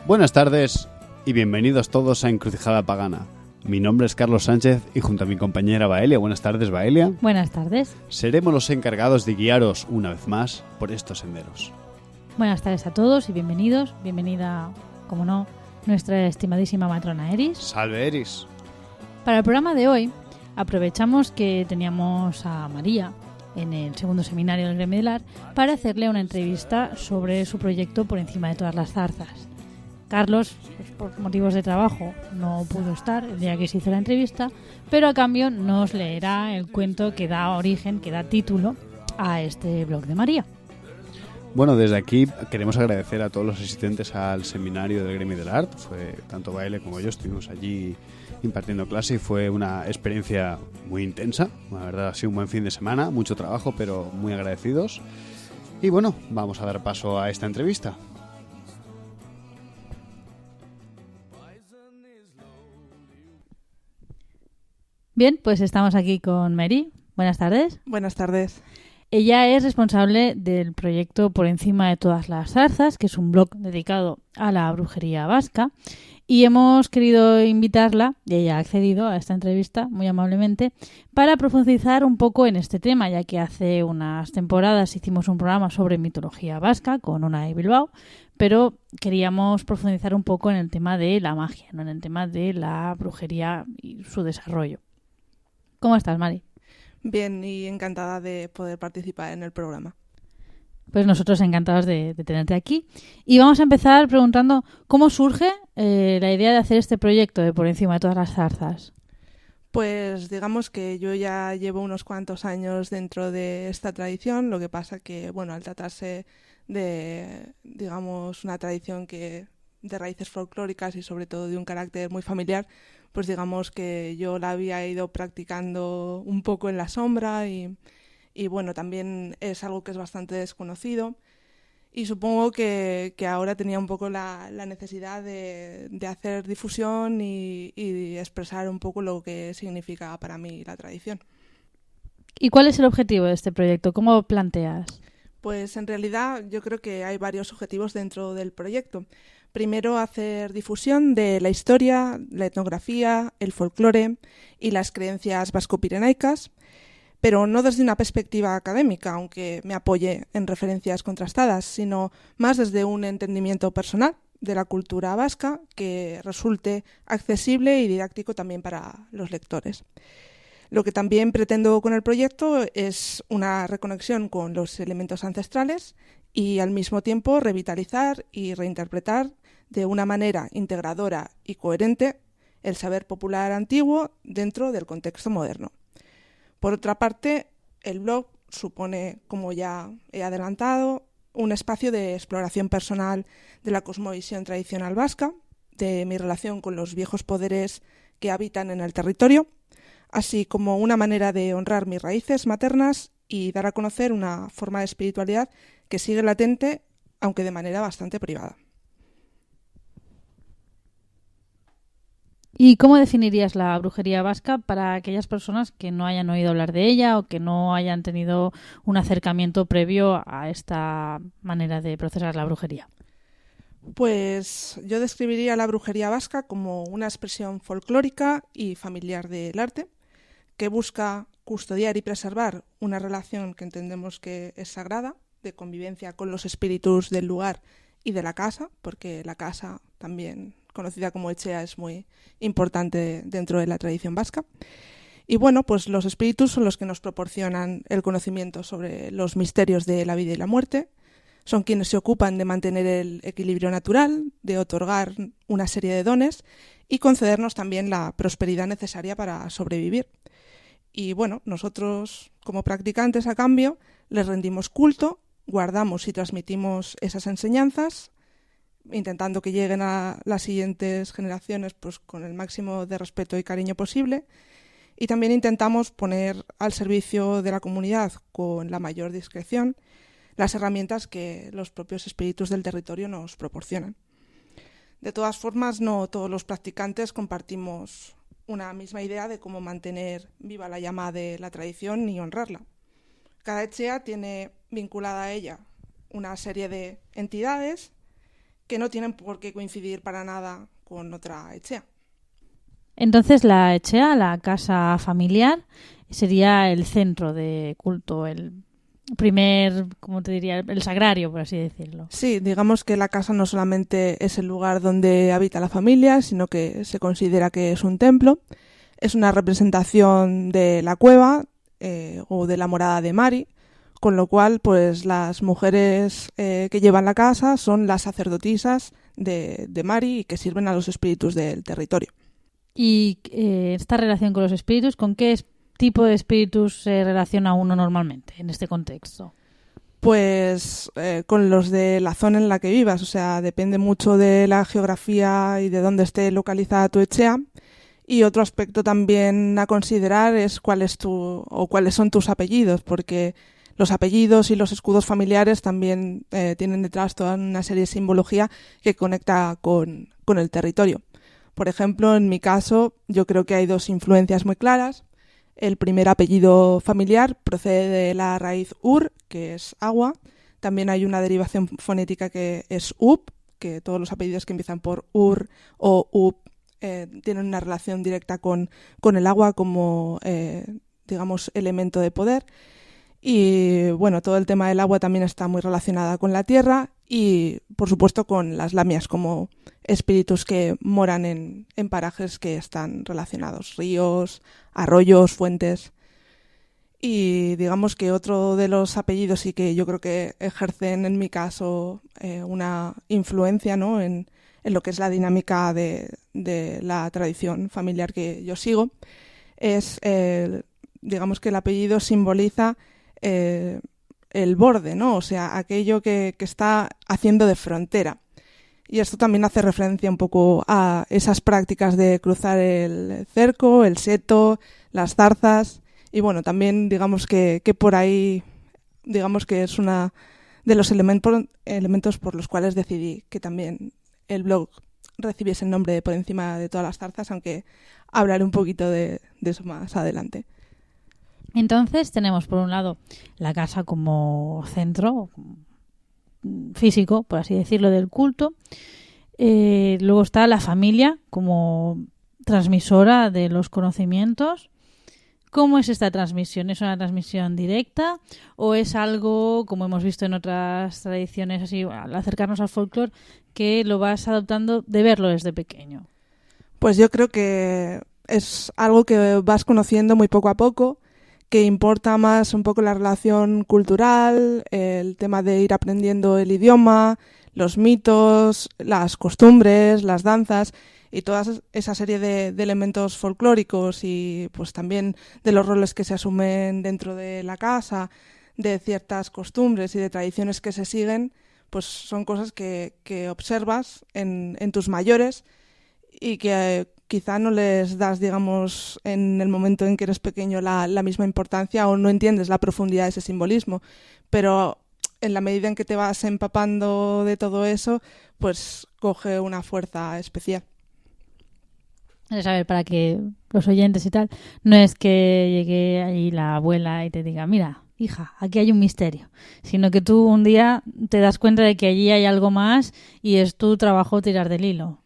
Buenas tardes y bienvenidos todos a Encrucijada Pagana. Mi nombre es Carlos Sánchez y junto a mi compañera Baelia, buenas tardes Baelia. Buenas tardes. Seremos los encargados de guiaros una vez más por estos senderos. Buenas tardes a todos y bienvenidos. Bienvenida, como no, nuestra estimadísima matrona Eris. Salve Eris. Para el programa de hoy aprovechamos que teníamos a María en el segundo seminario del Gremio del Art para hacerle una entrevista sobre su proyecto Por encima de todas las zarzas. Carlos, pues, por motivos de trabajo, no pudo estar el día que se hizo la entrevista, pero a cambio nos leerá el cuento que da origen, que da título a este blog de María. Bueno, desde aquí queremos agradecer a todos los asistentes al seminario del Gremio del Art. Fue tanto Baile como yo estuvimos allí impartiendo clase y fue una experiencia muy intensa. La verdad ha sido un buen fin de semana, mucho trabajo, pero muy agradecidos. Y bueno, vamos a dar paso a esta entrevista. Bien, pues estamos aquí con Mary. Buenas tardes. Buenas tardes. Ella es responsable del proyecto Por encima de todas las zarzas, que es un blog dedicado a la brujería vasca, y hemos querido invitarla, y ella ha accedido a esta entrevista muy amablemente, para profundizar un poco en este tema, ya que hace unas temporadas hicimos un programa sobre mitología vasca con Unai Bilbao, pero queríamos profundizar un poco en el tema de la magia, ¿no? En el tema de la brujería y su desarrollo. ¿Cómo estás, Mari? Bien, y encantada de poder participar en el programa. Pues nosotros encantados de tenerte aquí. Y vamos a empezar preguntando cómo surge la idea de hacer este proyecto de Por encima de todas las zarzas. Pues digamos que yo ya llevo unos cuantos años dentro de esta tradición, lo que pasa que, bueno, al tratarse de, digamos, una tradición que de raíces folclóricas y sobre todo de un carácter muy familiar, pues digamos que yo la había ido practicando un poco en la sombra y bueno, también es algo que es bastante desconocido y supongo que ahora tenía un poco la necesidad de hacer difusión y expresar un poco lo que significa para mí la tradición. ¿Y cuál es el objetivo de este proyecto? ¿Cómo lo planteas? Pues en realidad yo creo que hay varios objetivos dentro del proyecto. Primero, hacer difusión de la historia, la etnografía, el folclore y las creencias vasco-pirenaicas, pero no desde una perspectiva académica, aunque me apoye en referencias contrastadas, sino más desde un entendimiento personal de la cultura vasca que resulte accesible y didáctico también para los lectores. Lo que también pretendo con el proyecto es una reconexión con los elementos ancestrales y al mismo tiempo revitalizar y reinterpretar de una manera integradora y coherente el saber popular antiguo dentro del contexto moderno. Por otra parte, el blog supone, como ya he adelantado, un espacio de exploración personal de la cosmovisión tradicional vasca, de mi relación con los viejos poderes que habitan en el territorio, así como una manera de honrar mis raíces maternas y dar a conocer una forma de espiritualidad que sigue latente, aunque de manera bastante privada. ¿Y cómo definirías la brujería vasca para aquellas personas que no hayan oído hablar de ella o que no hayan tenido un acercamiento previo a esta manera de procesar la brujería? Pues yo describiría la brujería vasca como una expresión folclórica y familiar del arte que busca custodiar y preservar una relación que entendemos que es sagrada, de convivencia con los espíritus del lugar y de la casa, porque la casa también conocida como Etxea es muy importante dentro de la tradición vasca. Y bueno, pues los espíritus son los que nos proporcionan el conocimiento sobre los misterios de la vida y la muerte, son quienes se ocupan de mantener el equilibrio natural, de otorgar una serie de dones y concedernos también la prosperidad necesaria para sobrevivir. Y bueno, nosotros como practicantes a cambio les rendimos culto, guardamos y transmitimos esas enseñanzas, intentando que lleguen a las siguientes generaciones pues, con el máximo de respeto y cariño posible. Y también intentamos poner al servicio de la comunidad con la mayor discreción las herramientas que los propios espíritus del territorio nos proporcionan. De todas formas, no todos los practicantes compartimos una misma idea de cómo mantener viva la llama de la tradición y honrarla. Cada etxea tiene vinculada a ella una serie de entidades que no tienen por qué coincidir para nada con otra etxea. Entonces la etxea, la casa familiar, sería el centro de culto, el primer, ¿cómo te diría? El sagrario, por así decirlo. Sí, digamos que la casa no solamente es el lugar donde habita la familia, sino que se considera que es un templo. Es una representación de la cueva o de la morada de Mari, con lo cual pues las mujeres que llevan la casa son las sacerdotisas de Mari y que sirven a los espíritus del territorio. Y esta relación con los espíritus, ¿con qué tipo de espíritus se relaciona uno normalmente en este contexto? Pues con los de la zona en la que vivas, o sea, depende mucho de la geografía y de dónde esté localizada tu etxea. Y otro aspecto también a considerar es cuáles son tus apellidos, porque los apellidos y los escudos familiares también tienen detrás toda una serie de simbología que conecta con el territorio. Por ejemplo, en mi caso, yo creo que hay dos influencias muy claras. El primer apellido familiar procede de la raíz ur, que es agua. También hay una derivación fonética que es up, que todos los apellidos que empiezan por ur o up tienen una relación directa con el agua como, digamos, elemento de poder. Y bueno, todo el tema del agua también está muy relacionada con la tierra y, por supuesto, con las lamias como espíritus que moran en parajes que están relacionados, ríos, arroyos, fuentes. Y digamos que otro de los apellidos y que yo creo que ejercen en mi caso una influencia, ¿no?, en lo que es la dinámica de la tradición familiar que yo sigo, es, digamos que el apellido simboliza el borde, ¿no? O sea, aquello que está haciendo de frontera. Y esto también hace referencia un poco a esas prácticas de cruzar el cerco, el seto, las zarzas. Y bueno, también digamos que por ahí, digamos que es una de los elementos por los cuales decidí que también el blog recibiese el nombre de Por encima de todas las zarzas, aunque hablaré un poquito de eso más adelante. Entonces tenemos por un lado la casa como centro físico, por así decirlo, del culto. Luego está la familia como transmisora de los conocimientos. ¿Cómo es esta transmisión? ¿Es una transmisión directa o es algo, como hemos visto en otras tradiciones, así al acercarnos al folclore, que lo vas adoptando de verlo desde pequeño? Pues yo creo que es algo que vas conociendo muy poco a poco, que importa más un poco la relación cultural, el tema de ir aprendiendo el idioma, los mitos, las costumbres, las danzas y toda esa serie de elementos folclóricos y pues también de los roles que se asumen dentro de la casa, de ciertas costumbres y de tradiciones que se siguen, pues son cosas que observas en tus mayores y que quizá no les das, digamos, en el momento en que eres pequeño la misma importancia o no entiendes la profundidad de ese simbolismo, pero en la medida en que te vas empapando de todo eso, pues coge una fuerza especial. A ver, para que los oyentes y tal, no es que llegue ahí la abuela y te diga, mira, hija, aquí hay un misterio, sino que tú un día te das cuenta de que allí hay algo más y es tu trabajo tirar del hilo.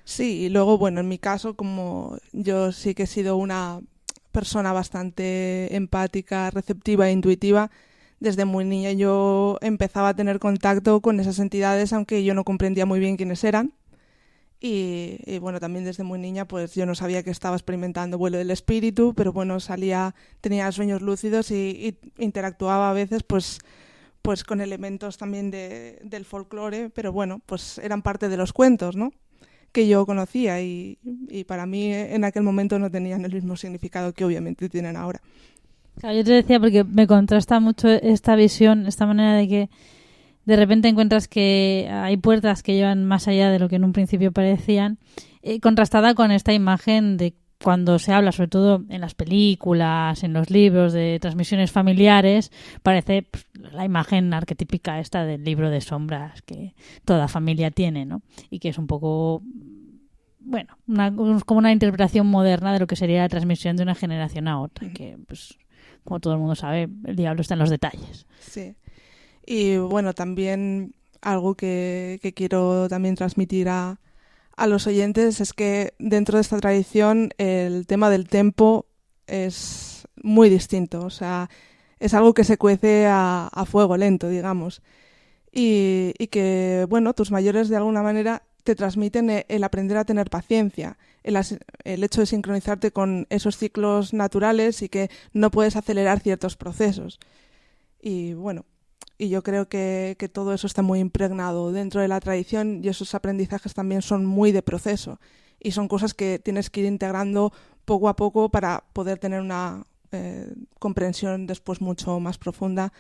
Sí, y luego, bueno, en mi caso, como yo sí que he sido una persona bastante empática, receptiva e intuitiva, desde muy niña yo empezaba a tener contacto con esas entidades, aunque yo no comprendía muy bien quiénes eran. Y bueno, también desde muy niña pues yo no sabía que estaba experimentando vuelo del espíritu, pero bueno, tenía sueños lúcidos y interactuaba a veces pues con elementos también del folclore, pero bueno, pues eran parte de los cuentos, ¿no?, que yo conocía y para mí en aquel momento no tenían el mismo significado que obviamente tienen ahora. Claro, yo te decía porque me contrasta mucho esta visión, esta manera de que de repente encuentras que hay puertas que llevan más allá de lo que en un principio parecían, contrastada con esta imagen de cuando se habla, sobre todo en las películas, en los libros de transmisiones familiares, parece la imagen arquetípica esta del libro de sombras que toda familia tiene, ¿no? Y que es un poco, bueno, como una interpretación moderna de lo que sería la transmisión de una generación a otra, que pues como todo el mundo sabe, el diablo está en los detalles. Sí. Y bueno, también algo que quiero también transmitir a los oyentes es que dentro de esta tradición el tema del tempo es muy distinto, o sea, es algo que se cuece a fuego lento, digamos, y que, bueno, tus mayores de alguna manera te transmiten el aprender a tener paciencia, el hecho de sincronizarte con esos ciclos naturales y que no puedes acelerar ciertos procesos. Y bueno, y yo creo que todo eso está muy impregnado dentro de la tradición y esos aprendizajes también son muy de proceso y son cosas que tienes que ir integrando poco a poco para poder tener una comprensión después mucho más profunda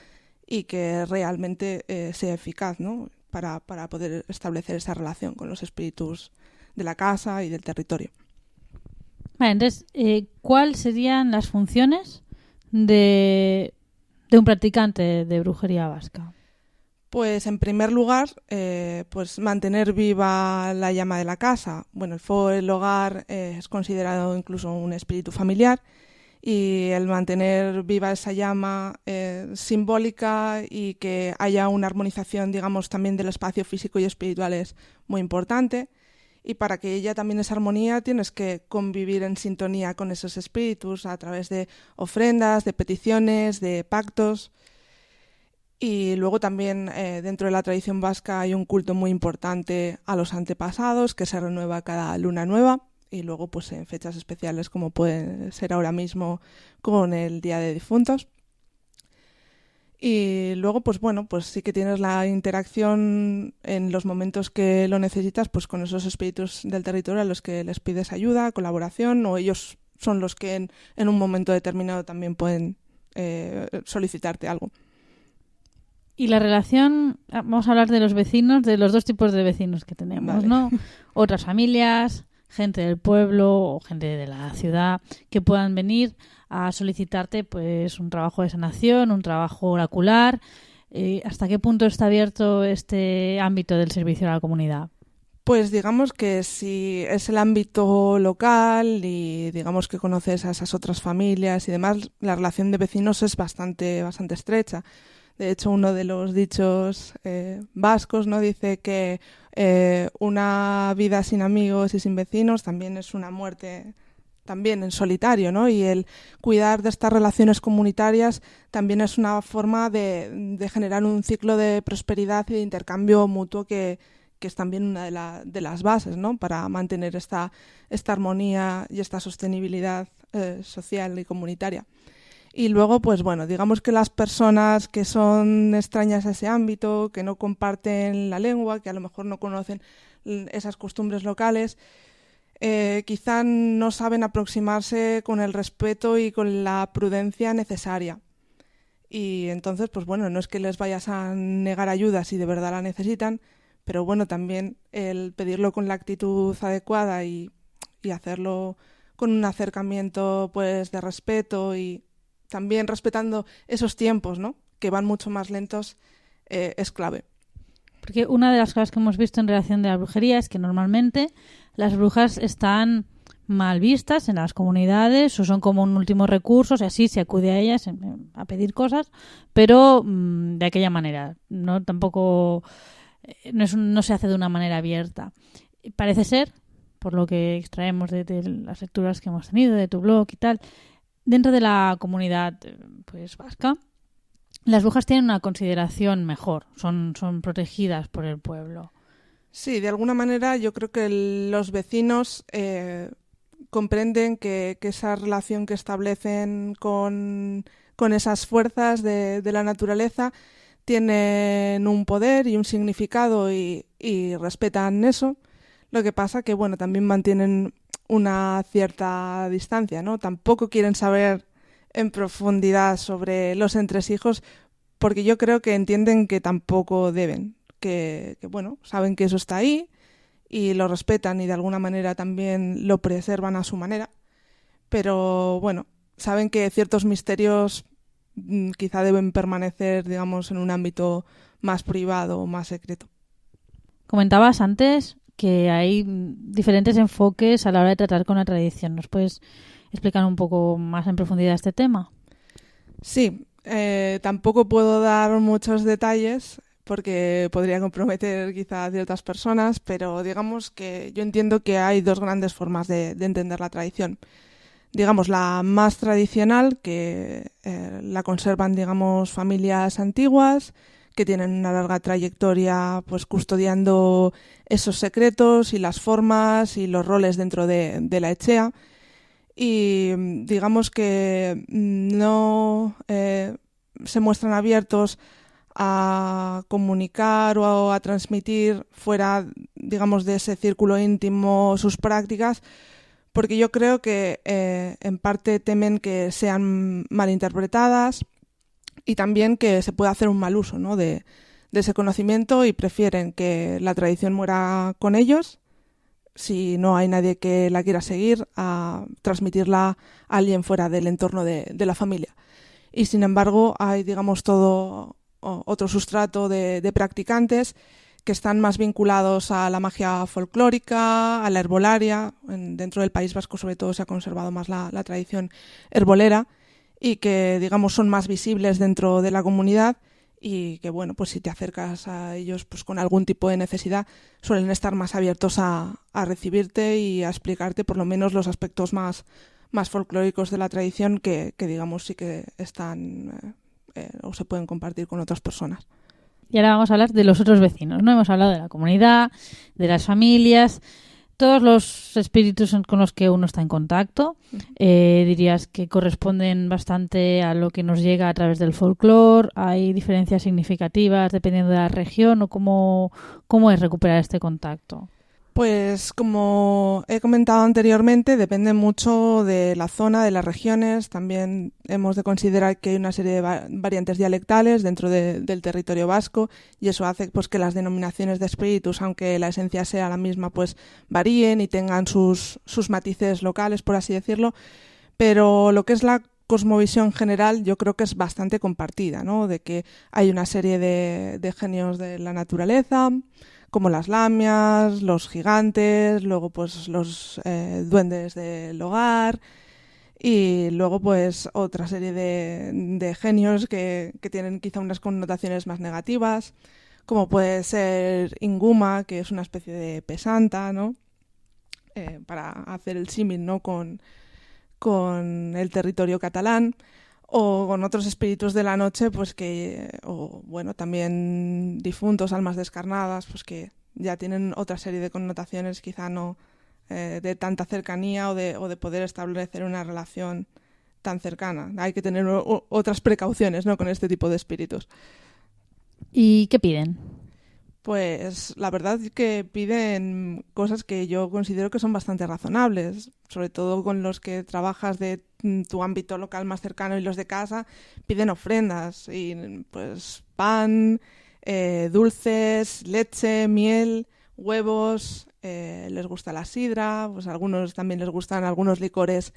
y que realmente sea eficaz, ¿no? Para poder establecer esa relación con los espíritus de la casa y del territorio. Vale, entonces, ¿cuáles serían las funciones de un practicante de brujería vasca? Pues en primer lugar, pues mantener viva la llama de la casa. Bueno, el fuego del hogar es considerado incluso un espíritu familiar y el mantener viva esa llama simbólica y que haya una armonización, digamos, también del espacio físico y espiritual es muy importante. Y para que haya también esa armonía tienes que convivir en sintonía con esos espíritus a través de ofrendas, de peticiones, de pactos. Y luego también dentro de la tradición vasca hay un culto muy importante a los antepasados que se renueva cada luna nueva y luego pues en fechas especiales como puede ser ahora mismo con el Día de Difuntos. Y luego, pues bueno, pues sí que tienes la interacción en los momentos que lo necesitas, pues con esos espíritus del territorio a los que les pides ayuda, colaboración, o ellos son los que en un momento determinado también pueden solicitarte algo. Y la relación, vamos a hablar de los vecinos, de los dos tipos de vecinos que tenemos, vale, ¿no? Otras familias, gente del pueblo o gente de la ciudad que puedan venir a solicitarte pues un trabajo de sanación, un trabajo oracular. ¿Hasta qué punto está abierto este ámbito del servicio a la comunidad? Pues digamos que si es el ámbito local y digamos que conoces a esas otras familias y demás, la relación de vecinos es bastante estrecha. De hecho, uno de los dichos vascos, ¿no?, dice que una vida sin amigos y sin vecinos también es una muerte también en solitario, ¿no? Y el cuidar de estas relaciones comunitarias también es una forma de generar un ciclo de prosperidad y de intercambio mutuo que es también una de las bases, ¿no?, para mantener esta armonía y esta sostenibilidad social y comunitaria. Y luego, pues bueno, digamos que las personas que son extrañas a ese ámbito, que no comparten la lengua, que a lo mejor no conocen esas costumbres locales, quizá no saben aproximarse con el respeto y con la prudencia necesaria. Y entonces, pues bueno, no es que les vayas a negar ayuda si de verdad la necesitan, pero bueno, también el pedirlo con la actitud adecuada y hacerlo con un acercamiento pues de respeto y también respetando esos tiempos, ¿no?, que van mucho más lentos, es clave. Porque una de las cosas que hemos visto en relación de la brujería es que normalmente las brujas están mal vistas en las comunidades o son como un último recurso, o sea, sí se acude a ellas a pedir cosas, pero de aquella manera, no tampoco no se hace de una manera abierta. Parece ser, por lo que extraemos de las lecturas que hemos tenido, de tu blog y tal, dentro de la comunidad pues vasca, las brujas tienen una consideración mejor, son protegidas por el pueblo. Sí, de alguna manera yo creo que los vecinos comprenden que esa relación que establecen con esas fuerzas de la naturaleza tienen un poder y un significado y respetan eso. Lo que pasa que, bueno, también mantienen una cierta distancia, ¿no? Tampoco quieren saber en profundidad sobre los entresijos porque yo creo que entienden que tampoco deben, que bueno, saben que eso está ahí y lo respetan y de alguna manera también lo preservan a su manera, pero bueno, saben que ciertos misterios quizá deben permanecer, digamos, en un ámbito más privado o más secreto. Comentabas antes que hay diferentes enfoques a la hora de tratar con la tradición. ¿Nos puedes explicar un poco más en profundidad este tema? Sí, tampoco puedo dar muchos detalles porque podría comprometer quizá a ciertas personas, pero digamos que yo entiendo que hay dos grandes formas de entender la tradición. Digamos, la más tradicional, que la conservan, digamos, familias antiguas, que tienen una larga trayectoria pues custodiando esos secretos y las formas y los roles dentro de la echea. Y digamos que no se muestran abiertos a comunicar o a transmitir fuera, digamos, de ese círculo íntimo sus prácticas, porque yo creo que en parte temen que sean malinterpretadas y también que se pueda hacer un mal uso, ¿no?, de ese conocimiento, y prefieren que la tradición muera con ellos, si no hay nadie que la quiera seguir, a transmitirla a alguien fuera del entorno de la familia. Y sin embargo hay, digamos, todo otro sustrato de practicantes que están más vinculados a la magia folclórica, a la herbolaria. Dentro del País Vasco sobre todo se ha conservado más la tradición herbolera, y que, digamos, son más visibles dentro de la comunidad, y que, bueno, pues si te acercas a ellos pues con algún tipo de necesidad, suelen estar más abiertos a recibirte y a explicarte por lo menos los aspectos más folclóricos de la tradición que digamos, sí que están o se pueden compartir con otras personas. Y ahora vamos a hablar de los otros vecinos, ¿no? Hemos hablado de la comunidad, de las familias, todos los espíritus con los que uno está en contacto. Dirías que corresponden bastante a lo que nos llega a través del folclore. ¿Hay diferencias significativas dependiendo de la región, o cómo es recuperar este contacto? Pues como he comentado anteriormente, depende mucho de la zona, de las regiones. También hemos de considerar que hay una serie de variantes dialectales dentro del territorio vasco, y eso hace pues que las denominaciones de espíritus, aunque la esencia sea la misma, pues varíen y tengan sus matices locales, por así decirlo. Pero lo que es la cosmovisión general yo creo que es bastante compartida, ¿no? De que hay una serie de genios de la naturaleza, como las lamias, los gigantes, luego pues los duendes del hogar, y luego pues otra serie de genios que tienen quizá unas connotaciones más negativas, como puede ser Inguma, que es una especie de pesanta, ¿no? Para hacer el símil, ¿no?, con el territorio catalán, o con otros espíritus de la noche, pues o bueno, también difuntos, almas descarnadas, pues que ya tienen otra serie de connotaciones, quizá no de tanta cercanía o de poder establecer una relación tan cercana. Hay que tener otras precauciones, ¿no?, con este tipo de espíritus. ¿Y qué piden? Pues la verdad es que piden cosas que yo considero que son bastante razonables, sobre todo con los que trabajas de tu ámbito local más cercano y los de casa. Piden ofrendas, y pues pan, dulces, leche, miel, huevos, les gusta la sidra, pues a algunos también les gustan algunos licores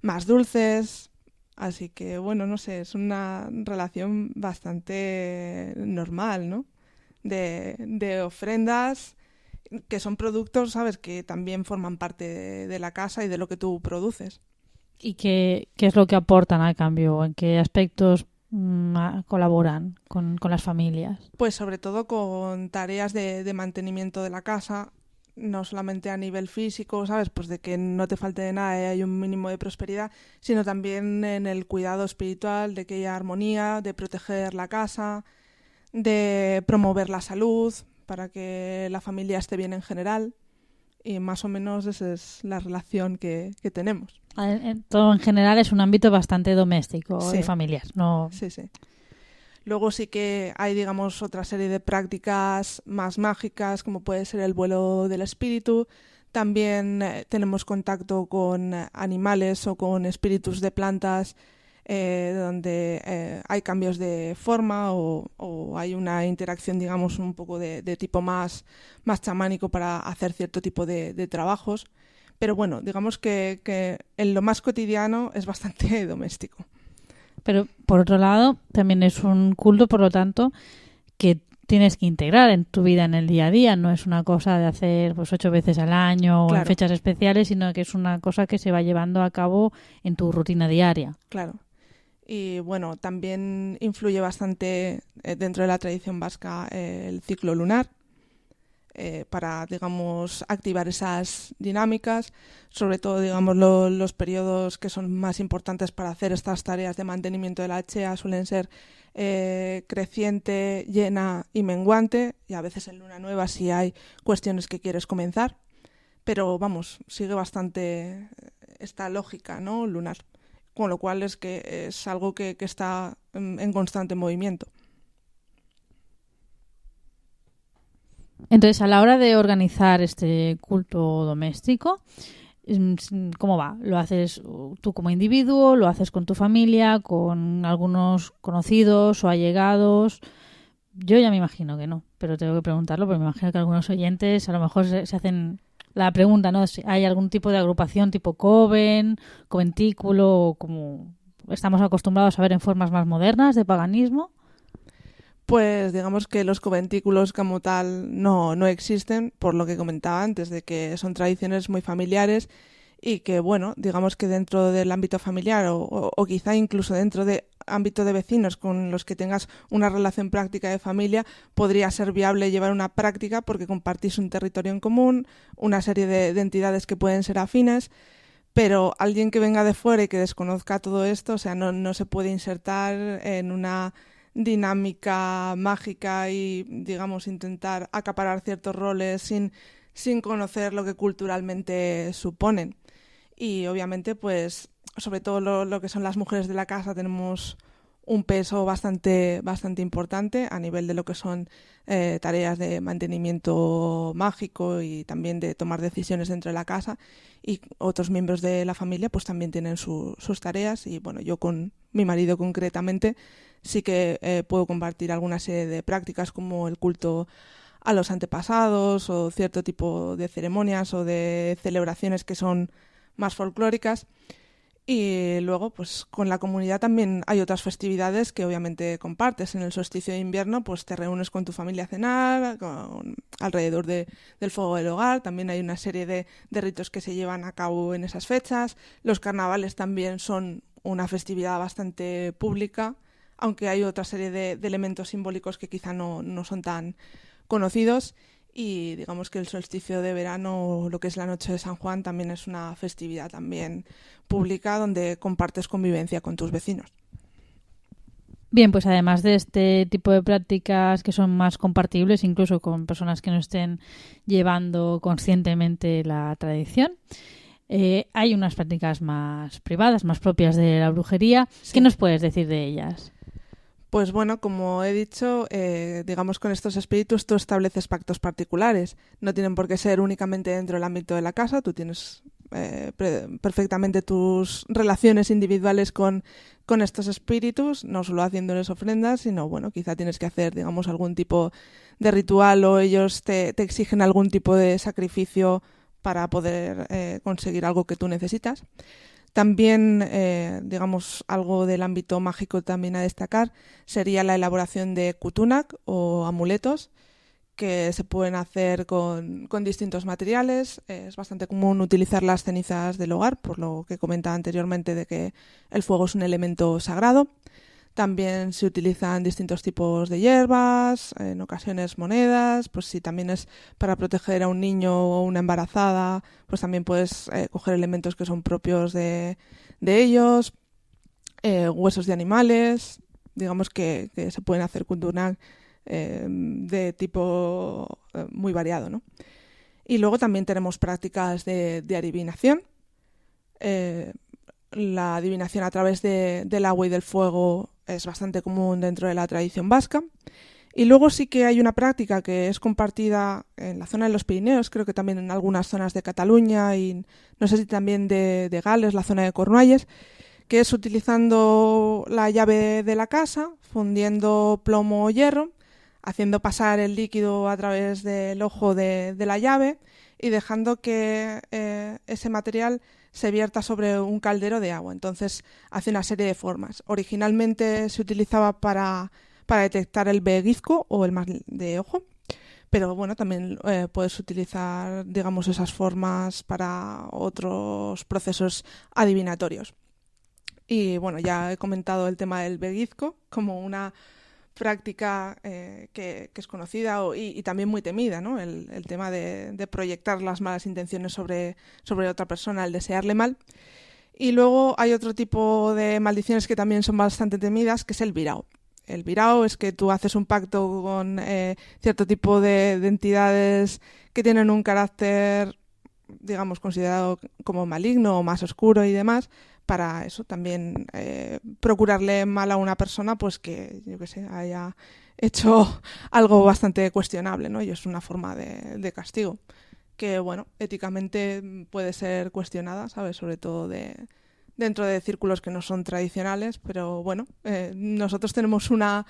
más dulces. Así que bueno, no sé, es una relación bastante normal, ¿no?, de ofrendas, que son productos, ¿sabes?, que también forman parte de la casa y de lo que tú produces. ¿Y qué es lo que aportan a cambio? ¿En qué aspectos colaboran con las familias? Pues sobre todo con tareas de mantenimiento de la casa, no solamente a nivel físico, ¿sabes?, pues de que no te falte de nada y hay un mínimo de prosperidad, sino también en el cuidado espiritual, de que haya armonía, de proteger la casa, de promover la salud para que la familia esté bien en general, y más o menos esa es la relación que tenemos. Todo en general es un ámbito bastante doméstico, sí, y familiar, ¿no? Sí. Luego sí que hay, digamos, otra serie de prácticas más mágicas, como puede ser el vuelo del espíritu. También tenemos contacto con animales o con espíritus de plantas, donde hay cambios de forma o hay una interacción, digamos, un poco de tipo más chamánico para hacer cierto tipo de trabajos. Pero bueno, digamos que en lo más cotidiano es bastante doméstico. Pero por otro lado, también es un culto, por lo tanto, que tienes que integrar en tu vida en el día a día. No es una cosa de hacer pues 8 veces al año, claro, o en fechas especiales, sino que es una cosa que se va llevando a cabo en tu rutina diaria. Claro. Y bueno, también influye bastante dentro de la tradición vasca el ciclo lunar para, digamos, activar esas dinámicas, sobre todo, digamos, los periodos que son más importantes para hacer estas tareas de mantenimiento de la chea suelen ser creciente, llena y menguante, y a veces en luna nueva si hay cuestiones que quieres comenzar, pero vamos, sigue bastante esta lógica, ¿no?, lunar. Con lo cual es que es algo que está en constante movimiento. Entonces, a la hora de organizar este culto doméstico, ¿cómo va? ¿Lo haces tú como individuo? ¿Lo haces con tu familia? ¿Con algunos conocidos o allegados? Yo ya me imagino que no, pero tengo que preguntarlo porque me imagino que algunos oyentes a lo mejor se hacen la pregunta, ¿no? Si hay algún tipo de agrupación tipo coven, conventículo, como estamos acostumbrados a ver en formas más modernas de paganismo. Pues digamos que los conventículos como tal no existen, por lo que comentaba antes, de que son tradiciones muy familiares y que, bueno, digamos que dentro del ámbito familiar o quizá incluso dentro de ámbito de vecinos con los que tengas una relación práctica de familia, podría ser viable llevar una práctica porque compartís un territorio en común, una serie de entidades que pueden ser afines, pero alguien que venga de fuera y que desconozca todo esto, o sea, no se puede insertar en una dinámica mágica y, digamos, intentar acaparar ciertos roles sin conocer lo que culturalmente suponen. Y obviamente, pues, sobre todo lo que son las mujeres de la casa, tenemos un peso bastante importante a nivel de lo que son tareas de mantenimiento mágico y también de tomar decisiones dentro de la casa, y otros miembros de la familia pues también tienen sus tareas, y bueno, yo con mi marido concretamente sí que puedo compartir alguna serie de prácticas como el culto a los antepasados o cierto tipo de ceremonias o de celebraciones que son más folclóricas. Y luego, pues con la comunidad también hay otras festividades que obviamente compartes. En el solsticio de invierno, pues te reúnes con tu familia a cenar, alrededor del fuego del hogar. También hay una serie de ritos que se llevan a cabo en esas fechas. Los carnavales también son una festividad bastante pública, aunque hay otra serie de elementos simbólicos que quizá no son tan conocidos. Y digamos que el solsticio de verano, lo que es la noche de San Juan, también es una festividad también pública donde compartes convivencia con tus vecinos. Bien, pues además de este tipo de prácticas que son más compartibles, incluso con personas que no estén llevando conscientemente la tradición, hay unas prácticas más privadas, más propias de la brujería. Sí. ¿Qué nos puedes decir de ellas? Pues bueno, como he dicho, digamos, con estos espíritus tú estableces pactos particulares. No tienen por qué ser únicamente dentro del ámbito de la casa. Tú tienes perfectamente tus relaciones individuales con estos espíritus, no solo haciéndoles ofrendas, sino, bueno, quizá tienes que hacer, digamos, algún tipo de ritual, o ellos te exigen algún tipo de sacrificio para poder conseguir algo que tú necesitas. También, digamos, algo del ámbito mágico también a destacar sería la elaboración de kutunak o amuletos, que se pueden hacer con distintos materiales. Es bastante común utilizar las cenizas del hogar, por lo que comentaba anteriormente de que el fuego es un elemento sagrado. También se utilizan distintos tipos de hierbas, en ocasiones monedas, pues si también es para proteger a un niño o una embarazada, pues también puedes coger elementos que son propios de ellos, huesos de animales, digamos que se pueden hacer kutunak de tipo muy variado, ¿no? Y luego también tenemos prácticas de adivinación. La adivinación a través del agua y del fuego es bastante común dentro de la tradición vasca. Y luego sí que hay una práctica que es compartida en la zona de los Pirineos, creo que también en algunas zonas de Cataluña y no sé si también de Gales, la zona de Cornualles, que es utilizando la llave de la casa, fundiendo plomo o hierro, haciendo pasar el líquido a través del ojo de la llave y dejando que ese material se vierta sobre un caldero de agua. Entonces hace una serie de formas. Originalmente se utilizaba para detectar el pellizco o el mal de ojo, pero bueno, también puedes utilizar, digamos, esas formas para otros procesos adivinatorios. Y bueno, ya he comentado el tema del beguizco como una práctica que es conocida y también muy temida, ¿no? El tema de proyectar las malas intenciones sobre otra persona, el desearle mal. Y luego hay otro tipo de maldiciones que también son bastante temidas, que es el virao. El virao es que tú haces un pacto con cierto tipo de entidades que tienen un carácter, digamos, considerado como maligno o más oscuro y demás, para eso también procurarle mal a una persona pues que, yo qué sé, haya hecho algo bastante cuestionable, ¿no? Y es una forma de castigo que, bueno, éticamente puede ser cuestionada, ¿sabes? Sobre todo dentro de círculos que no son tradicionales, pero bueno, nosotros tenemos una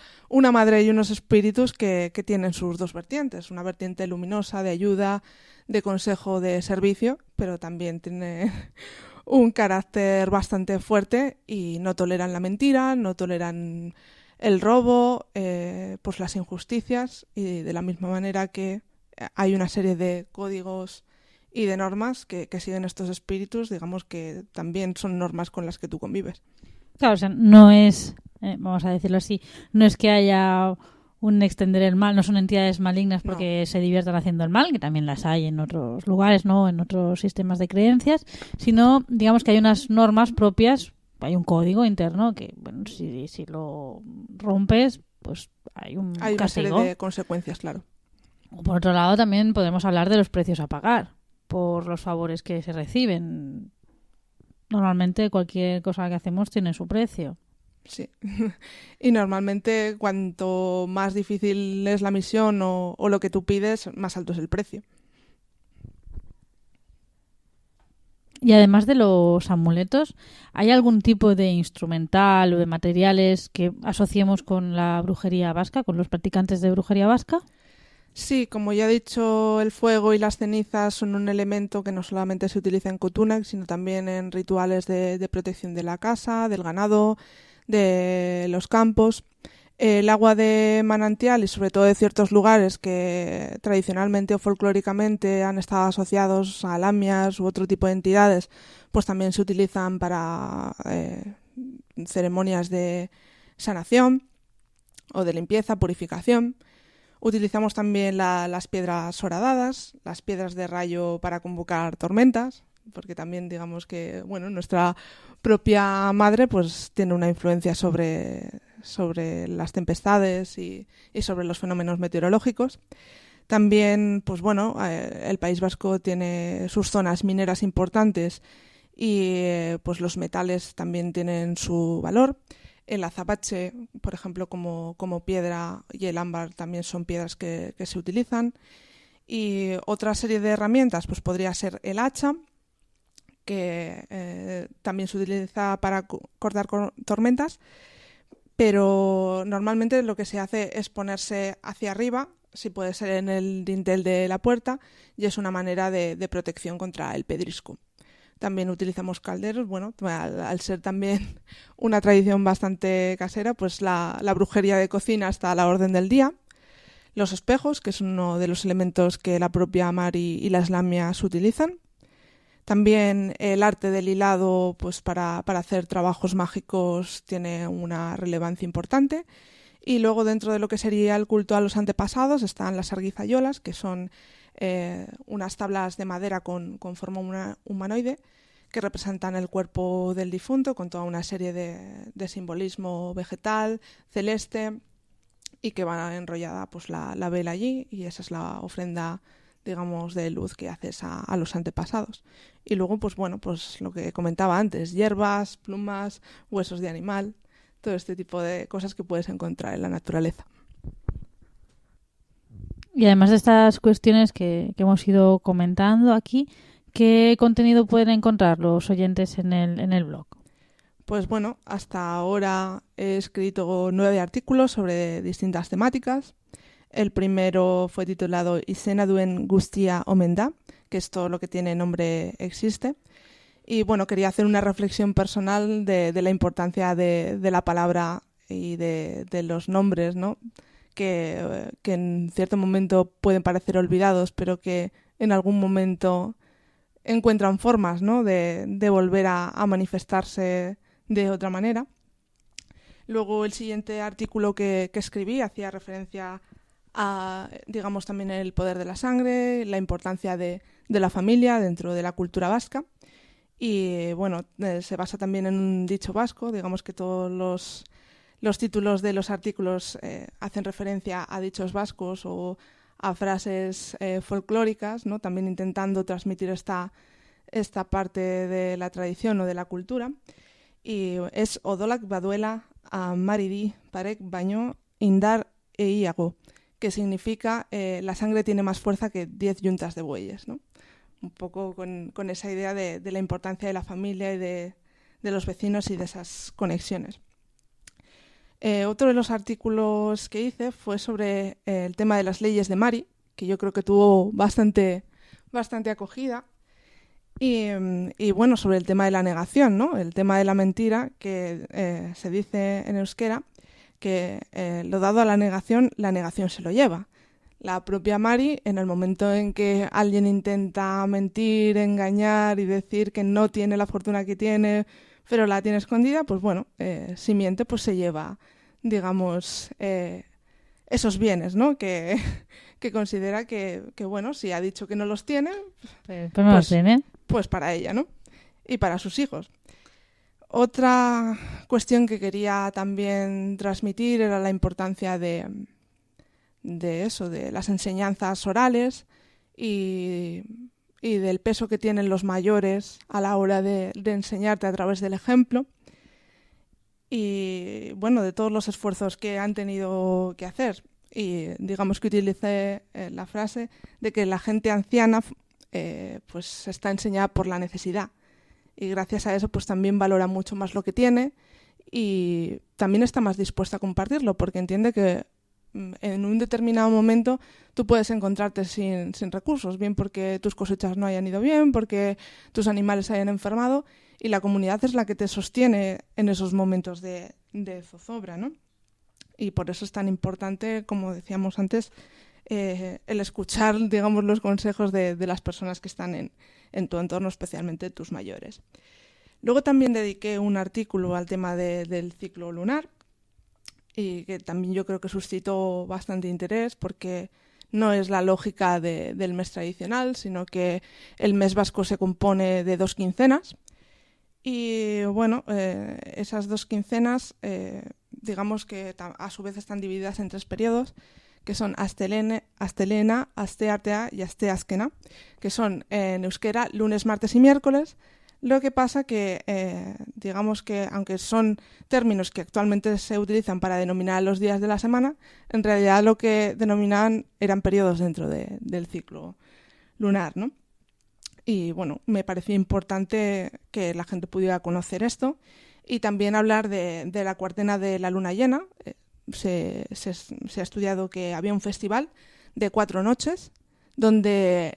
madre y unos espíritus que tienen sus dos vertientes, una vertiente luminosa de ayuda, de consejo, de servicio, pero también tiene un carácter bastante fuerte y no toleran la mentira, no toleran el robo, pues las injusticias, y de la misma manera que hay una serie de códigos y de normas que siguen estos espíritus, digamos que también son normas con las que tú convives. Claro, o sea, no es, vamos a decirlo así, no es que haya un extender el mal, no son entidades malignas porque se diviertan haciendo el mal, que también las hay en otros lugares, ¿no? En otros sistemas de creencias, sino, digamos que hay unas normas propias, hay un código interno que, bueno, si lo rompes, pues hay un Hay castigo. una serie de consecuencias, claro. Por otro lado, también podemos hablar de los precios a pagar por los favores que se reciben. Normalmente cualquier cosa que hacemos tiene su precio. Sí. Y normalmente cuanto más difícil es la misión o lo que tú pides, más alto es el precio. Y además de los amuletos, ¿hay algún tipo de instrumental o de materiales que asociemos con la brujería vasca, con los practicantes de brujería vasca? Sí, como ya he dicho, el fuego y las cenizas son un elemento que no solamente se utiliza en Cotunac, sino también en rituales de protección de la casa, del ganado, de los campos. El agua de manantial y sobre todo de ciertos lugares que tradicionalmente o folclóricamente han estado asociados a lamias u otro tipo de entidades, pues también se utilizan para ceremonias de sanación o de limpieza, purificación. Utilizamos también las piedras horadadas, las piedras de rayo para convocar tormentas, porque también digamos que, bueno, nuestra propia madre pues tiene una influencia sobre las tempestades y sobre los fenómenos meteorológicos. También, pues bueno, el País Vasco tiene sus zonas mineras importantes y pues los metales también tienen su valor. El azabache, por ejemplo, como piedra, y el ámbar también son piedras que se utilizan. Y otra serie de herramientas pues podría ser el hacha, que también se utiliza para cortar tormentas, pero normalmente lo que se hace es ponerse hacia arriba, si puede ser en el dintel de la puerta, y es una manera de protección contra el pedrisco. También utilizamos calderos, bueno, al ser también una tradición bastante casera, pues la brujería de cocina está a la orden del día. Los espejos, que es uno de los elementos que la propia mar y las lamias utilizan. También el arte del hilado, pues para hacer trabajos mágicos, tiene una relevancia importante. Y luego dentro de lo que sería el culto a los antepasados están las arguizayolas, que son unas tablas de madera con forma humanoide que representan el cuerpo del difunto con toda una serie de simbolismo vegetal, celeste, y que va enrollada pues la vela allí, y esa es la ofrenda, digamos, de luz que haces a los antepasados. Y luego, pues bueno, pues lo que comentaba antes, hierbas, plumas, huesos de animal, todo este tipo de cosas que puedes encontrar en la naturaleza. Y además de estas cuestiones que hemos ido comentando aquí, ¿qué contenido pueden encontrar los oyentes en el blog? Pues bueno, hasta ahora he escrito 9 artículos sobre distintas temáticas. El primero fue titulado Izena duen guztia omen da, que es todo lo que tiene nombre existe. Y bueno, quería hacer una reflexión personal de la importancia de la palabra y de los nombres, ¿no? Que en cierto momento pueden parecer olvidados, pero que en algún momento encuentran formas, ¿no? de volver a manifestarse de otra manera. Luego el siguiente artículo que escribí hacía referencia a, digamos, también el poder de la sangre, la importancia de la familia dentro de la cultura vasca. Y bueno, se basa también en un dicho vasco, digamos que todos los títulos de los artículos hacen referencia a dichos vascos o a frases folclóricas, ¿no? También intentando transmitir esta parte de la tradición o de la cultura. Y es Odolak baduela a maridi parek baino indar e iago, que significa la sangre tiene más fuerza que 10 yuntas de bueyes, ¿no? Un poco con esa idea de la importancia de la familia y de los vecinos y de esas conexiones. Otro de los artículos que hice fue sobre el tema de las leyes de Mari, que yo creo que tuvo bastante acogida. Y bueno, sobre el tema de la negación, ¿no? El tema de la mentira, que se dice en euskera que lo dado a la negación se lo lleva. La propia Mari, en el momento en que alguien intenta mentir, engañar y decir que no tiene la fortuna que tiene, pero la tiene escondida, pues bueno, si miente, pues se lleva, digamos, esos bienes, ¿no? Que considera que, bueno, si ha dicho que no los tiene, pues no los tiene. Pues para ella, ¿no? Y para sus hijos. Otra cuestión que quería también transmitir era la importancia de eso, de las enseñanzas orales y del peso que tienen los mayores a la hora de enseñarte a través del ejemplo. Y bueno, de todos los esfuerzos que han tenido que hacer. Y digamos que utilicé la frase de que la gente anciana pues está enseñada por la necesidad. Y gracias a eso pues también valora mucho más lo que tiene y también está más dispuesta a compartirlo porque entiende que en un determinado momento tú puedes encontrarte sin recursos, bien porque tus cosechas no hayan ido bien, porque tus animales hayan enfermado y la comunidad es la que te sostiene en esos momentos de zozobra, ¿no? Y por eso es tan importante, como decíamos antes, el escuchar, digamos, los consejos de las personas que están en tu entorno, especialmente tus mayores. Luego también dediqué un artículo al tema del ciclo lunar y que también yo creo que suscitó bastante interés porque no es la lógica del mes tradicional, sino que el mes vasco se compone de 2 quincenas y bueno, esas 2 quincenas digamos que a su vez están divididas en 3 periodos que son astelena, asteartea y asteazkena, que son en euskera lunes, martes y miércoles. Lo que pasa que, digamos que aunque son términos que actualmente se utilizan para denominar los días de la semana, en realidad lo que denominaban eran periodos dentro del ciclo lunar, ¿no? Y bueno, me pareció importante que la gente pudiera conocer esto y también hablar de la cuartena de la luna llena. Se ha estudiado que había un festival de 4 noches donde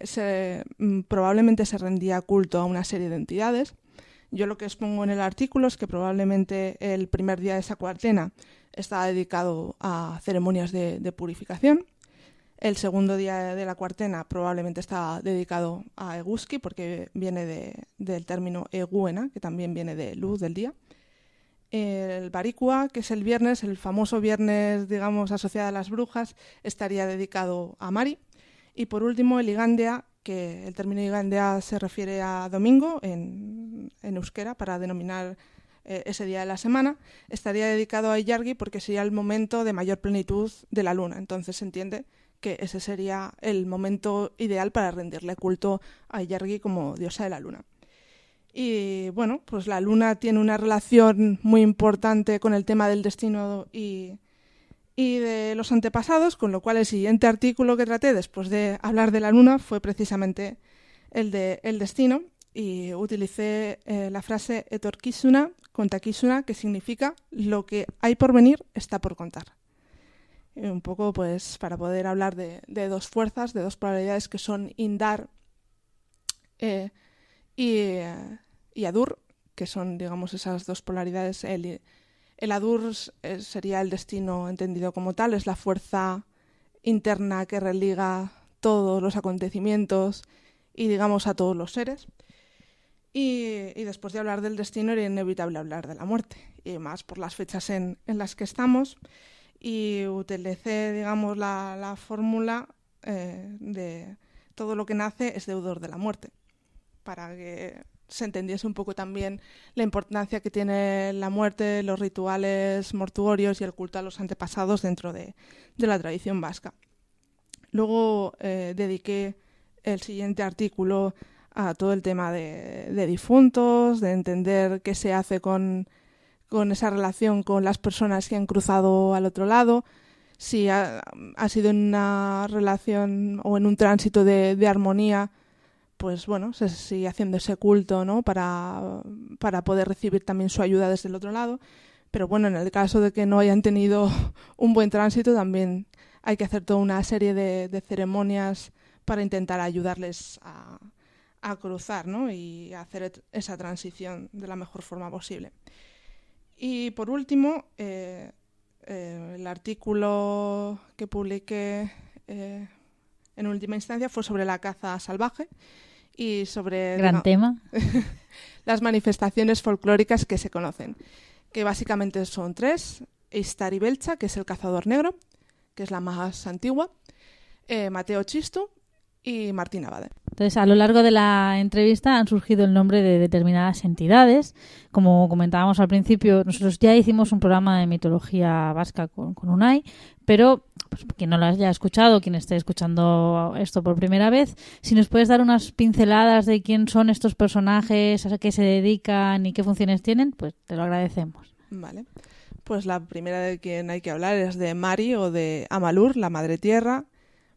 probablemente se rendía culto a una serie de entidades. Yo lo que expongo en el artículo es que probablemente el primer día de esa cuartena estaba dedicado a ceremonias de purificación. El segundo día de la cuartena probablemente estaba dedicado a Eguski, porque viene del término Eguena, que también viene de luz del día. El Baricua, que es el viernes, el famoso viernes, digamos, asociado a las brujas, estaría dedicado a Mari. Y por último, el Igandea, que el término Igandea se refiere a domingo en euskera para denominar ese día de la semana, estaría dedicado a Ilargi porque sería el momento de mayor plenitud de la luna. Entonces se entiende que ese sería el momento ideal para rendirle culto a Ilargi como diosa de la luna. Y bueno, pues la luna tiene una relación muy importante con el tema del destino y de los antepasados, con lo cual el siguiente artículo que traté después de hablar de la luna fue precisamente el de el destino y utilicé la frase etorkizuna, kontakizuna, que significa lo que hay por venir está por contar. Y un poco pues para poder hablar de 2 fuerzas, de 2 polaridades que son Indar y Adur, que son, digamos, esas 2 polaridades. El Adur sería el destino entendido como tal, es la fuerza interna que religa todos los acontecimientos y, digamos, a todos los seres. Y después de hablar del destino era inevitable hablar de la muerte, y más por las fechas en las que estamos. Y utilicé, digamos, la fórmula de todo lo que nace es deudor de la muerte, para que se entendiese un poco también la importancia que tiene la muerte, los rituales mortuorios y el culto a los antepasados dentro de la tradición vasca. Luego dediqué el siguiente artículo a todo el tema de difuntos, de entender qué se hace con esa relación con las personas que han cruzado al otro lado, si ha sido en una relación o en un tránsito de armonía, pues bueno, se sigue haciendo ese culto, ¿no? Para poder recibir también su ayuda desde el otro lado. Pero bueno, en el caso de que no hayan tenido un buen tránsito, también hay que hacer toda una serie de ceremonias para intentar ayudarles a cruzar, ¿no? Y hacer esa transición de la mejor forma posible. Y por último, el artículo que publiqué en última instancia fue sobre la caza salvaje y sobre Gran tema. las manifestaciones folclóricas que se conocen, que básicamente son 3: Eistari Beltza, que es el cazador negro, que es la más antigua, Mateo Chistu y Martín Abade. Entonces, a lo largo de la entrevista han surgido el nombre de determinadas entidades. Como comentábamos al principio, nosotros ya hicimos un programa de mitología vasca con Unai, pero pues, quien no lo haya escuchado, quien esté escuchando esto por primera vez, si nos puedes dar unas pinceladas de quién son estos personajes, a qué se dedican y qué funciones tienen, pues te lo agradecemos. Vale. Pues la primera de quien hay que hablar es de Mari o de Amalur, la Madre Tierra.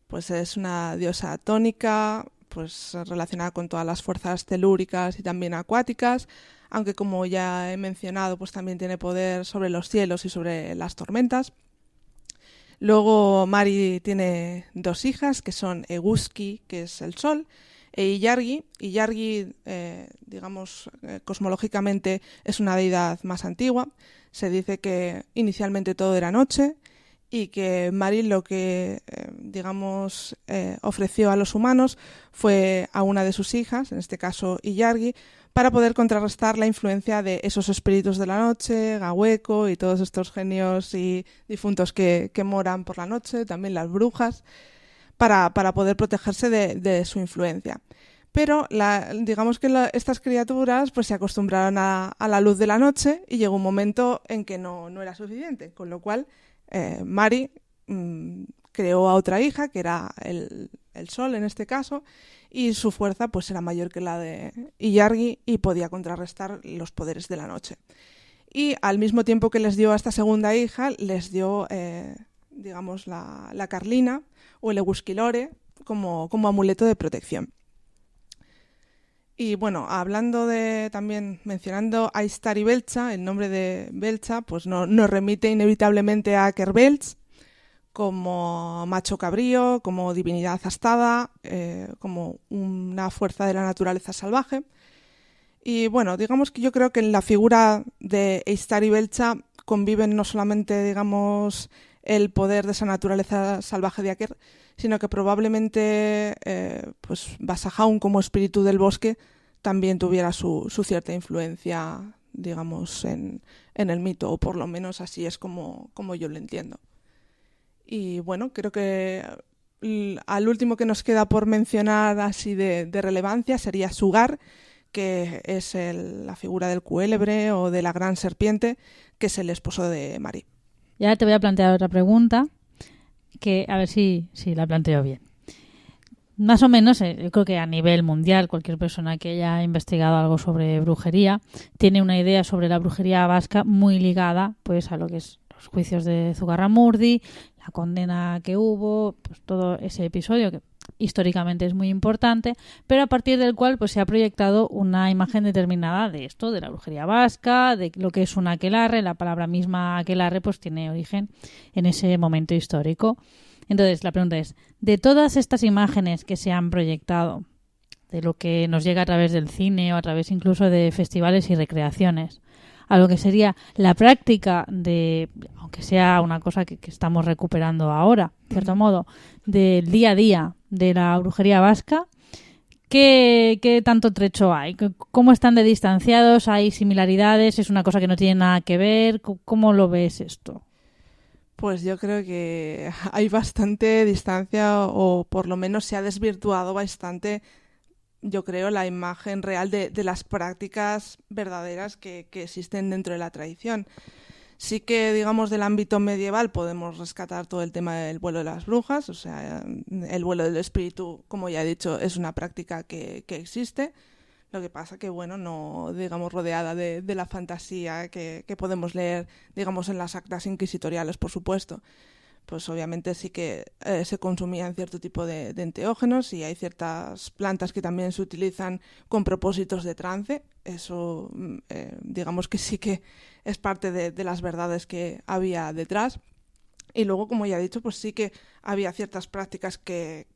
Pues es una diosa tónica, pues relacionada con todas las fuerzas telúricas y también acuáticas, aunque como ya he mencionado, pues también tiene poder sobre los cielos y sobre las tormentas. Luego Mari tiene 2 hijas, que son Eguski, que es el sol, e Illargi. Illargi, cosmológicamente es una deidad más antigua. Se dice que inicialmente todo era noche, y que Mari lo que, ofreció a los humanos fue a una de sus hijas, en este caso Illargi, para poder contrarrestar la influencia de esos espíritus de la noche, Gahueco y todos estos genios y difuntos que moran por la noche, también las brujas, para poder protegerse de su influencia. Pero estas criaturas pues se acostumbraron a la luz de la noche y llegó un momento en que no era suficiente, con lo cual Mari creó a otra hija, que era el sol en este caso, y su fuerza pues era mayor que la de Illargi y podía contrarrestar los poderes de la noche. Y al mismo tiempo que les dio a esta segunda hija, les dio la carlina o el Egusquilore como amuleto de protección. Y bueno, mencionando a Eistari Beltza, el nombre de Beltza pues nos remite inevitablemente a Kerbeltz, como macho cabrío, como divinidad astada, como una fuerza de la naturaleza salvaje. Y bueno, digamos que yo creo que en la figura de Eistari Beltza conviven no solamente, el poder de esa naturaleza salvaje de Aker, sino que probablemente Basajaun, como espíritu del bosque, también tuviera su cierta influencia, en el mito, o por lo menos así es como yo lo entiendo. Y bueno, creo que al último que nos queda por mencionar así de relevancia sería Sugar, que es la figura del cuélebre o de la gran serpiente, que es el esposo de Mari. Ya te voy a plantear otra pregunta, que a ver si la planteo bien. Más o menos, yo creo que a nivel mundial, cualquier persona que haya investigado algo sobre brujería tiene una idea sobre la brujería vasca muy ligada pues a lo que es los juicios de Zugarramurdi, la condena que hubo, pues todo ese episodio que históricamente es muy importante, pero a partir del cual pues se ha proyectado una imagen determinada de esto, de la brujería vasca, de lo que es un aquelarre. La palabra misma aquelarre pues tiene origen en ese momento histórico. Entonces, la pregunta es, de todas estas imágenes que se han proyectado, de lo que nos llega a través del cine o a través incluso de festivales y recreaciones, a lo que sería la práctica de, aunque sea una cosa que estamos recuperando ahora, de cierto modo, del día a día de la brujería vasca, ¿Qué tanto trecho hay? ¿Cómo están de distanciados? ¿Hay similaridades? ¿Es una cosa que no tiene nada que ver? ¿Cómo lo ves esto? Pues yo creo que hay bastante distancia, o por lo menos se ha desvirtuado bastante, yo creo, la imagen real de las prácticas verdaderas que existen dentro de la tradición. Sí que, digamos, del ámbito medieval podemos rescatar todo el tema del vuelo de las brujas, o sea, el vuelo del espíritu, como ya he dicho, es una práctica que existe. Lo que pasa que, bueno, no, digamos, rodeada de la fantasía que podemos leer, digamos, en las actas inquisitoriales, por supuesto. Pues obviamente sí que se consumían cierto tipo de enteógenos, y hay ciertas plantas que también se utilizan con propósitos de trance. Eso, digamos que sí que es parte de las verdades que había detrás. Y luego, como ya he dicho, pues sí que había ciertas prácticas que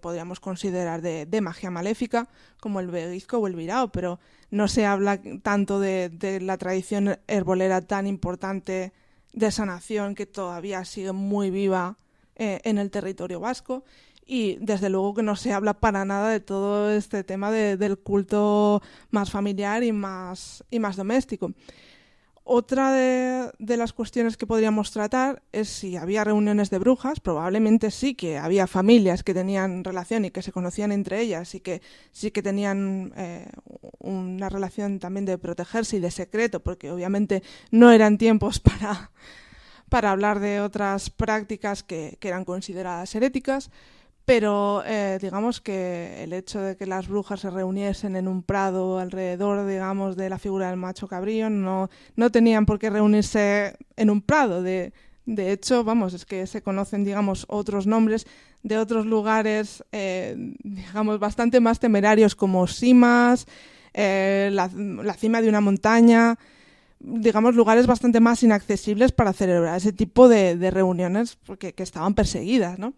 podríamos considerar de magia maléfica, como el veguizco o el virao, pero no se habla tanto de la tradición herbolera tan importante de sanación que todavía sigue muy viva en el territorio vasco. Y desde luego que no se habla para nada de todo este tema del culto más familiar y más doméstico. Otra de las cuestiones que podríamos tratar es si había reuniones de brujas. Probablemente sí que había familias que tenían relación y que se conocían entre ellas, y que sí que tenían una relación también de protegerse y de secreto, porque obviamente no eran tiempos para hablar de otras prácticas que eran consideradas heréticas. Pero digamos que el hecho de que las brujas se reuniesen en un prado alrededor, digamos, de la figura del macho cabrío, no tenían por qué reunirse en un prado. De hecho, vamos, es que se conocen, digamos, otros nombres de otros lugares, digamos, bastante más temerarios, como simas, la cima de una montaña, digamos, lugares bastante más inaccesibles para celebrar ese tipo de reuniones, porque que estaban perseguidas, ¿no?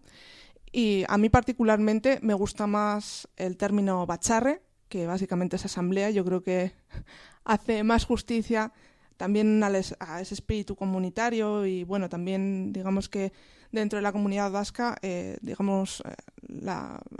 Y a mí particularmente me gusta más el término bacharre, que básicamente es asamblea. Yo creo que hace más justicia también a ese espíritu comunitario. Y bueno, también digamos que dentro de la comunidad vasca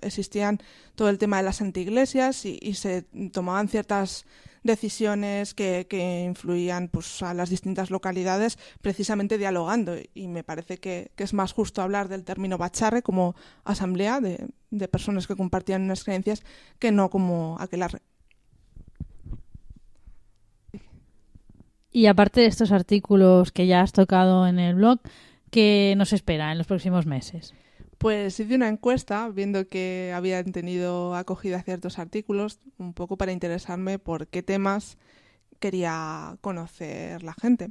existían todo el tema de las antiiglesias, y se tomaban ciertas decisiones que influían, pues, a las distintas localidades, precisamente dialogando. Y me parece que es más justo hablar del término bacharre como asamblea de personas que compartían unas creencias, que no como aquelarre. Y aparte de estos artículos que ya has tocado en el blog, ¿qué nos espera en los próximos meses? Pues hice una encuesta viendo que habían tenido acogida ciertos artículos, un poco para interesarme por qué temas quería conocer la gente.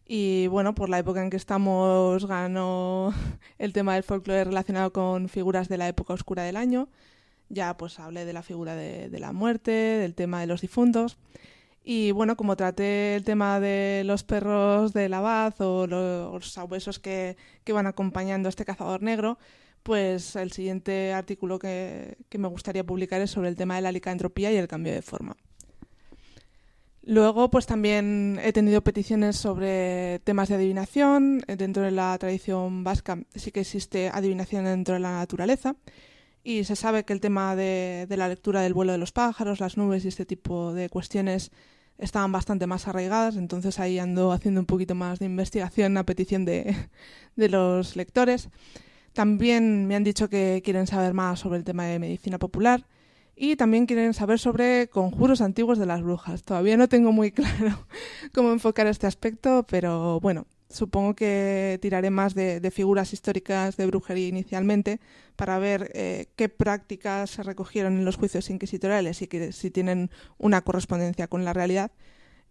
Y bueno, por la época en que estamos, ganó el tema del folclore relacionado con figuras de la época oscura del año. Ya pues hablé de la figura de la muerte, del tema de los difuntos. Y bueno, como traté el tema de los perros del abad o los sabuesos que van acompañando a este cazador negro, pues el siguiente artículo que me gustaría publicar es sobre el tema de la licantropía y el cambio de forma. Luego, pues también he tenido peticiones sobre temas de adivinación. Dentro de la tradición vasca sí que existe adivinación dentro de la naturaleza, y se sabe que el tema de la lectura del vuelo de los pájaros, las nubes y este tipo de cuestiones estaban bastante más arraigadas. Entonces ahí ando haciendo un poquito más de investigación a petición de los lectores. También me han dicho que quieren saber más sobre el tema de medicina popular, y también quieren saber sobre conjuros antiguos de las brujas. Todavía no tengo muy claro cómo enfocar este aspecto, pero bueno, supongo que tiraré más de figuras históricas de brujería inicialmente, para ver qué prácticas se recogieron en los juicios inquisitoriales y que si tienen una correspondencia con la realidad.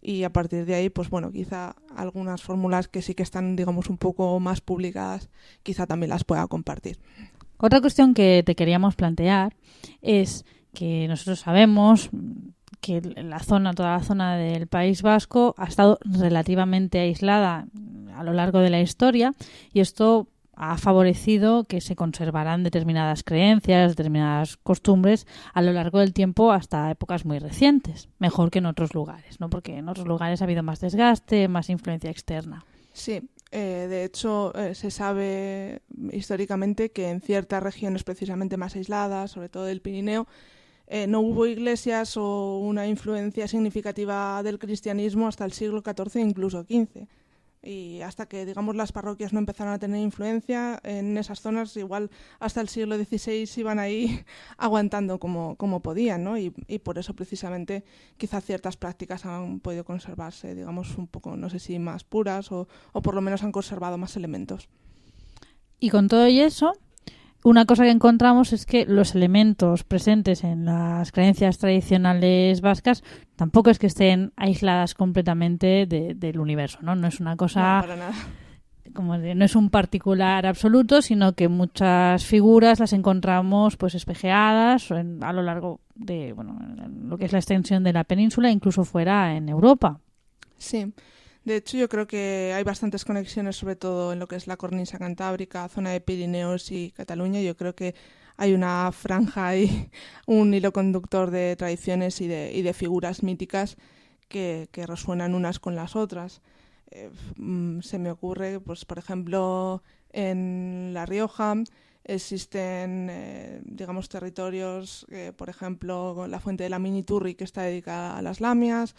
Y a partir de ahí, pues bueno, quizá algunas fórmulas que sí que están, digamos, un poco más publicadas, quizá también las pueda compartir. Otra cuestión que te queríamos plantear es que nosotros sabemos que toda la zona del País Vasco ha estado relativamente aislada a lo largo de la historia, y esto ha favorecido que se conservaran determinadas creencias, determinadas costumbres a lo largo del tiempo hasta épocas muy recientes, mejor que en otros lugares, ¿no? Porque en otros lugares ha habido más desgaste, más influencia externa. Sí, de hecho se sabe históricamente que en ciertas regiones precisamente más aisladas, sobre todo del Pirineo, no hubo iglesias o una influencia significativa del cristianismo hasta el siglo XIV, incluso XV. Y hasta que, digamos, las parroquias no empezaron a tener influencia en esas zonas, igual hasta el siglo XVI iban ahí aguantando como podían, ¿no? Y por eso precisamente quizás ciertas prácticas han podido conservarse, digamos, un poco, no sé si más puras o por lo menos han conservado más elementos. Y con todo y eso, una cosa que encontramos es que los elementos presentes en las creencias tradicionales vascas tampoco es que estén aisladas completamente del universo, ¿no? No es una cosa, no, para nada. No es un particular absoluto, sino que muchas figuras las encontramos pues espejeadas a lo largo de en lo que es la extensión de la península, incluso fuera en Europa. Sí. De hecho, yo creo que hay bastantes conexiones, sobre todo en lo que es la cornisa cantábrica, zona de Pirineos y Cataluña. Yo creo que hay una franja y un hilo conductor de tradiciones y de figuras míticas que resuenan unas con las otras. Se me ocurre, pues por ejemplo, en La Rioja existen, digamos, territorios, por ejemplo, la fuente de la Miniturri, que está dedicada a las lamias.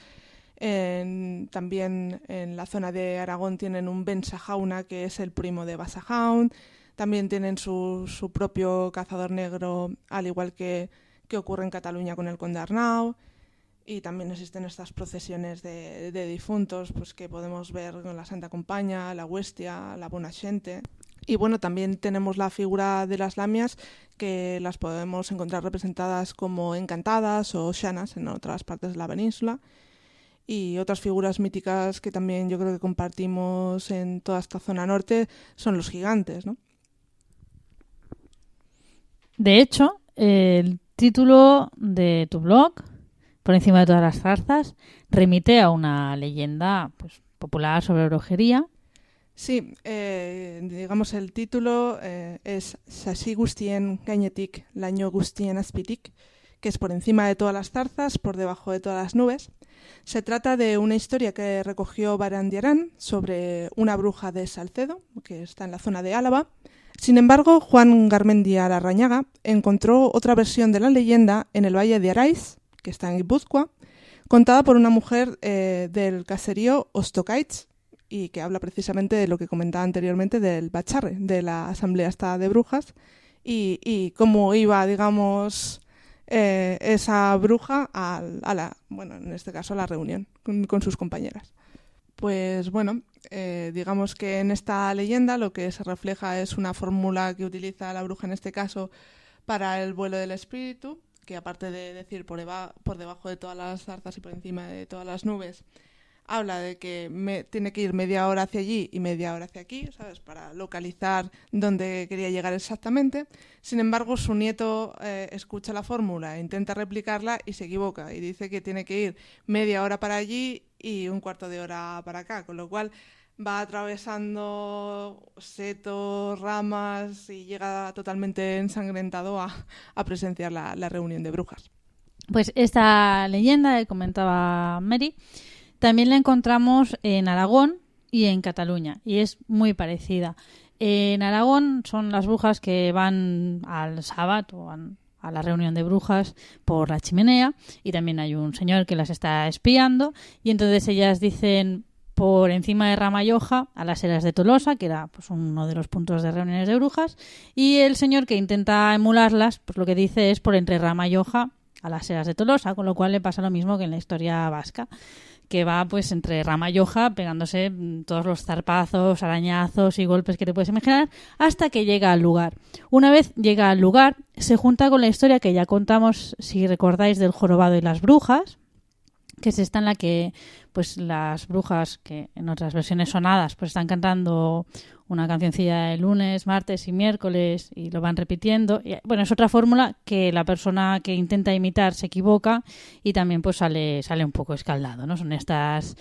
También en la zona de Aragón tienen un Ben Sahauna, que es el primo de Basajaun. También tienen su propio cazador negro, al igual que ocurre en Cataluña con el Conde Arnau. Y también existen estas procesiones de difuntos, pues que podemos ver con la Santa Compaña, la Huestia, la Bona Xente. Y bueno, también tenemos la figura de las lamias, que las podemos encontrar representadas como encantadas o xanas en otras partes de la península. Y otras figuras míticas que también yo creo que compartimos en toda esta zona norte son los gigantes, ¿no? De hecho, el título de tu blog, Por encima de todas las zarzas, remite a una leyenda pues, popular sobre brujería. Sí, digamos el título es Sasi guztien gainetik, laino guztien azpitik, que es por encima de todas las zarzas, por debajo de todas las nubes. Se trata de una historia que recogió Barandiarán sobre una bruja de Salcedo, que está en la zona de Álava. Sin embargo, Juan Garmendia Larrañaga encontró otra versión de la leyenda en el valle de Araiz, que está en Guipúzcoa, contada por una mujer del caserío Ostocaitz, y que habla precisamente de lo que comentaba anteriormente del Bacharre, de la asamblea esta de brujas, y cómo iba, digamos, esa bruja en este caso a la reunión con sus compañeras. Pues bueno, digamos que en esta leyenda lo que se refleja es una fórmula que utiliza la bruja en este caso para el vuelo del espíritu, que aparte de decir por debajo de todas las zarzas y por encima de todas las nubes, habla de que tiene que ir media hora hacia allí y media hora hacia aquí, ¿sabes? Para localizar dónde quería llegar exactamente. Sin embargo, su nieto escucha la fórmula, intenta replicarla y se equivoca. Y dice que tiene que ir media hora para allí y un cuarto de hora para acá. Con lo cual va atravesando setos, ramas y llega totalmente ensangrentado a presenciar la reunión de brujas. Pues esta leyenda que comentaba Mary también la encontramos en Aragón y en Cataluña, y es muy parecida. En Aragón son las brujas que van al sábado o van a la reunión de brujas por la chimenea, y también hay un señor que las está espiando, y entonces ellas dicen por encima de Ramalloja a las Eras de Tolosa, que era pues uno de los puntos de reuniones de brujas, y el señor que intenta emularlas, pues lo que dice es por entre Ramalloja a las Eras de Tolosa, con lo cual le pasa lo mismo que en la historia vasca, que va pues entre Ramalloja pegándose todos los zarpazos, arañazos y golpes que te puedes imaginar hasta que llega al lugar. Una vez llega al lugar, se junta con la historia que ya contamos, si recordáis, del jorobado y las brujas, que es esta en la que pues las brujas, que en otras versiones sonadas pues están cantando una cancioncilla de lunes, martes y miércoles y lo van repitiendo. Y, bueno, es otra fórmula que la persona que intenta imitar se equivoca y también pues sale un poco escaldado, ¿no? Son estas,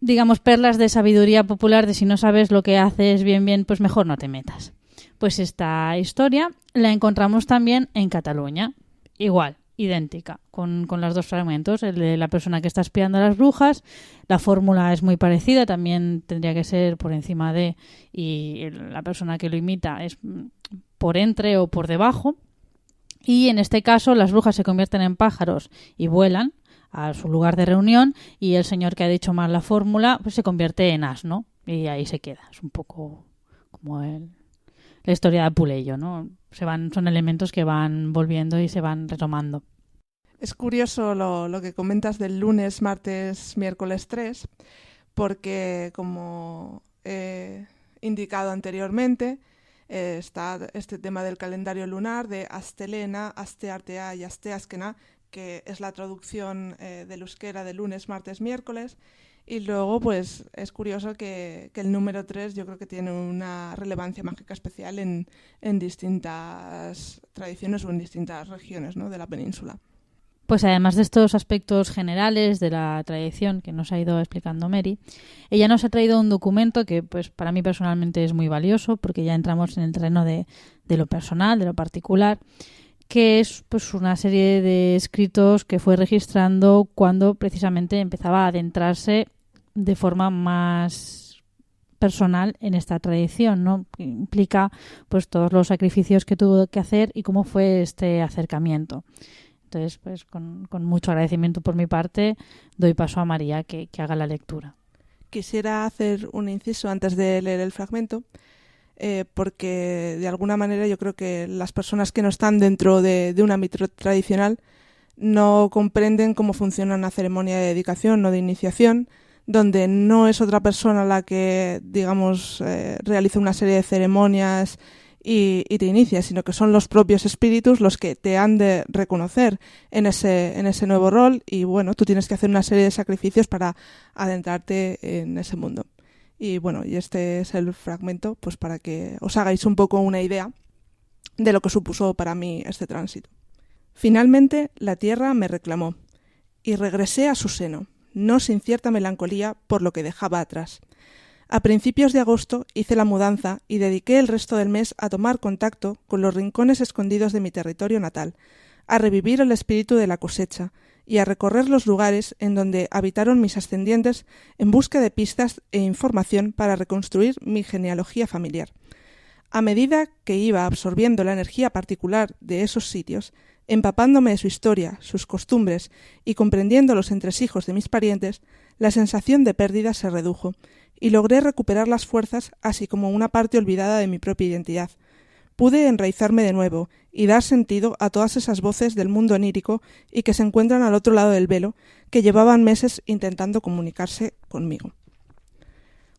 digamos, perlas de sabiduría popular de si no sabes lo que haces bien, pues mejor no te metas. Pues esta historia la encontramos también en Cataluña, igual, idéntica, con los dos fragmentos, el de la persona que está espiando a las brujas. La fórmula es muy parecida, también tendría que ser por encima de, y la persona que lo imita es por entre o por debajo. Y en este caso las brujas se convierten en pájaros y vuelan a su lugar de reunión, y el señor que ha dicho mal la fórmula pues se convierte en asno y ahí se queda. Es un poco como la historia de Apuleyo, ¿no? Son elementos que van volviendo y se van retomando. Es curioso lo que comentas del lunes, martes, miércoles 3, porque como he indicado anteriormente, está este tema del calendario lunar de Astelena, Asteartea y Asteazkena, que es la traducción del euskera de lunes, martes, miércoles. Y luego, pues, es curioso que el número 3 yo creo que tiene una relevancia mágica especial en distintas tradiciones o en distintas regiones, ¿no?, de la península. Pues además de estos aspectos generales de la tradición que nos ha ido explicando Mary, ella nos ha traído un documento que pues para mí personalmente es muy valioso, porque ya entramos en el terreno de lo personal, de lo particular, que es pues una serie de escritos que fue registrando cuando precisamente empezaba a adentrarse de forma más personal en esta tradición, ¿no? Que implica pues todos los sacrificios que tuvo que hacer y cómo fue este acercamiento. Entonces, pues con mucho agradecimiento por mi parte, doy paso a María que haga la lectura. Quisiera hacer un inciso antes de leer el fragmento, porque de alguna manera yo creo que las personas que no están dentro de un ámbito tradicional no comprenden cómo funciona una ceremonia de dedicación o de iniciación, donde no es otra persona la que, digamos, realiza una serie de ceremonias y te inicia, sino que son los propios espíritus los que te han de reconocer en ese nuevo rol, y bueno, tú tienes que hacer una serie de sacrificios para adentrarte en ese mundo. Y bueno, y este es el fragmento pues para que os hagáis un poco una idea de lo que supuso para mí este tránsito. Finalmente la tierra me reclamó y regresé a su seno, no sin cierta melancolía por lo que dejaba atrás. A principios de agosto hice la mudanza y dediqué el resto del mes a tomar contacto con los rincones escondidos de mi territorio natal, a revivir el espíritu de la cosecha y a recorrer los lugares en donde habitaron mis ascendientes en busca de pistas e información para reconstruir mi genealogía familiar. A medida que iba absorbiendo la energía particular de esos sitios, empapándome de su historia, sus costumbres y comprendiendo los entresijos de mis parientes, la sensación de pérdida se redujo y logré recuperar las fuerzas así como una parte olvidada de mi propia identidad. Pude enraizarme de nuevo y dar sentido a todas esas voces del mundo onírico y que se encuentran al otro lado del velo, que llevaban meses intentando comunicarse conmigo.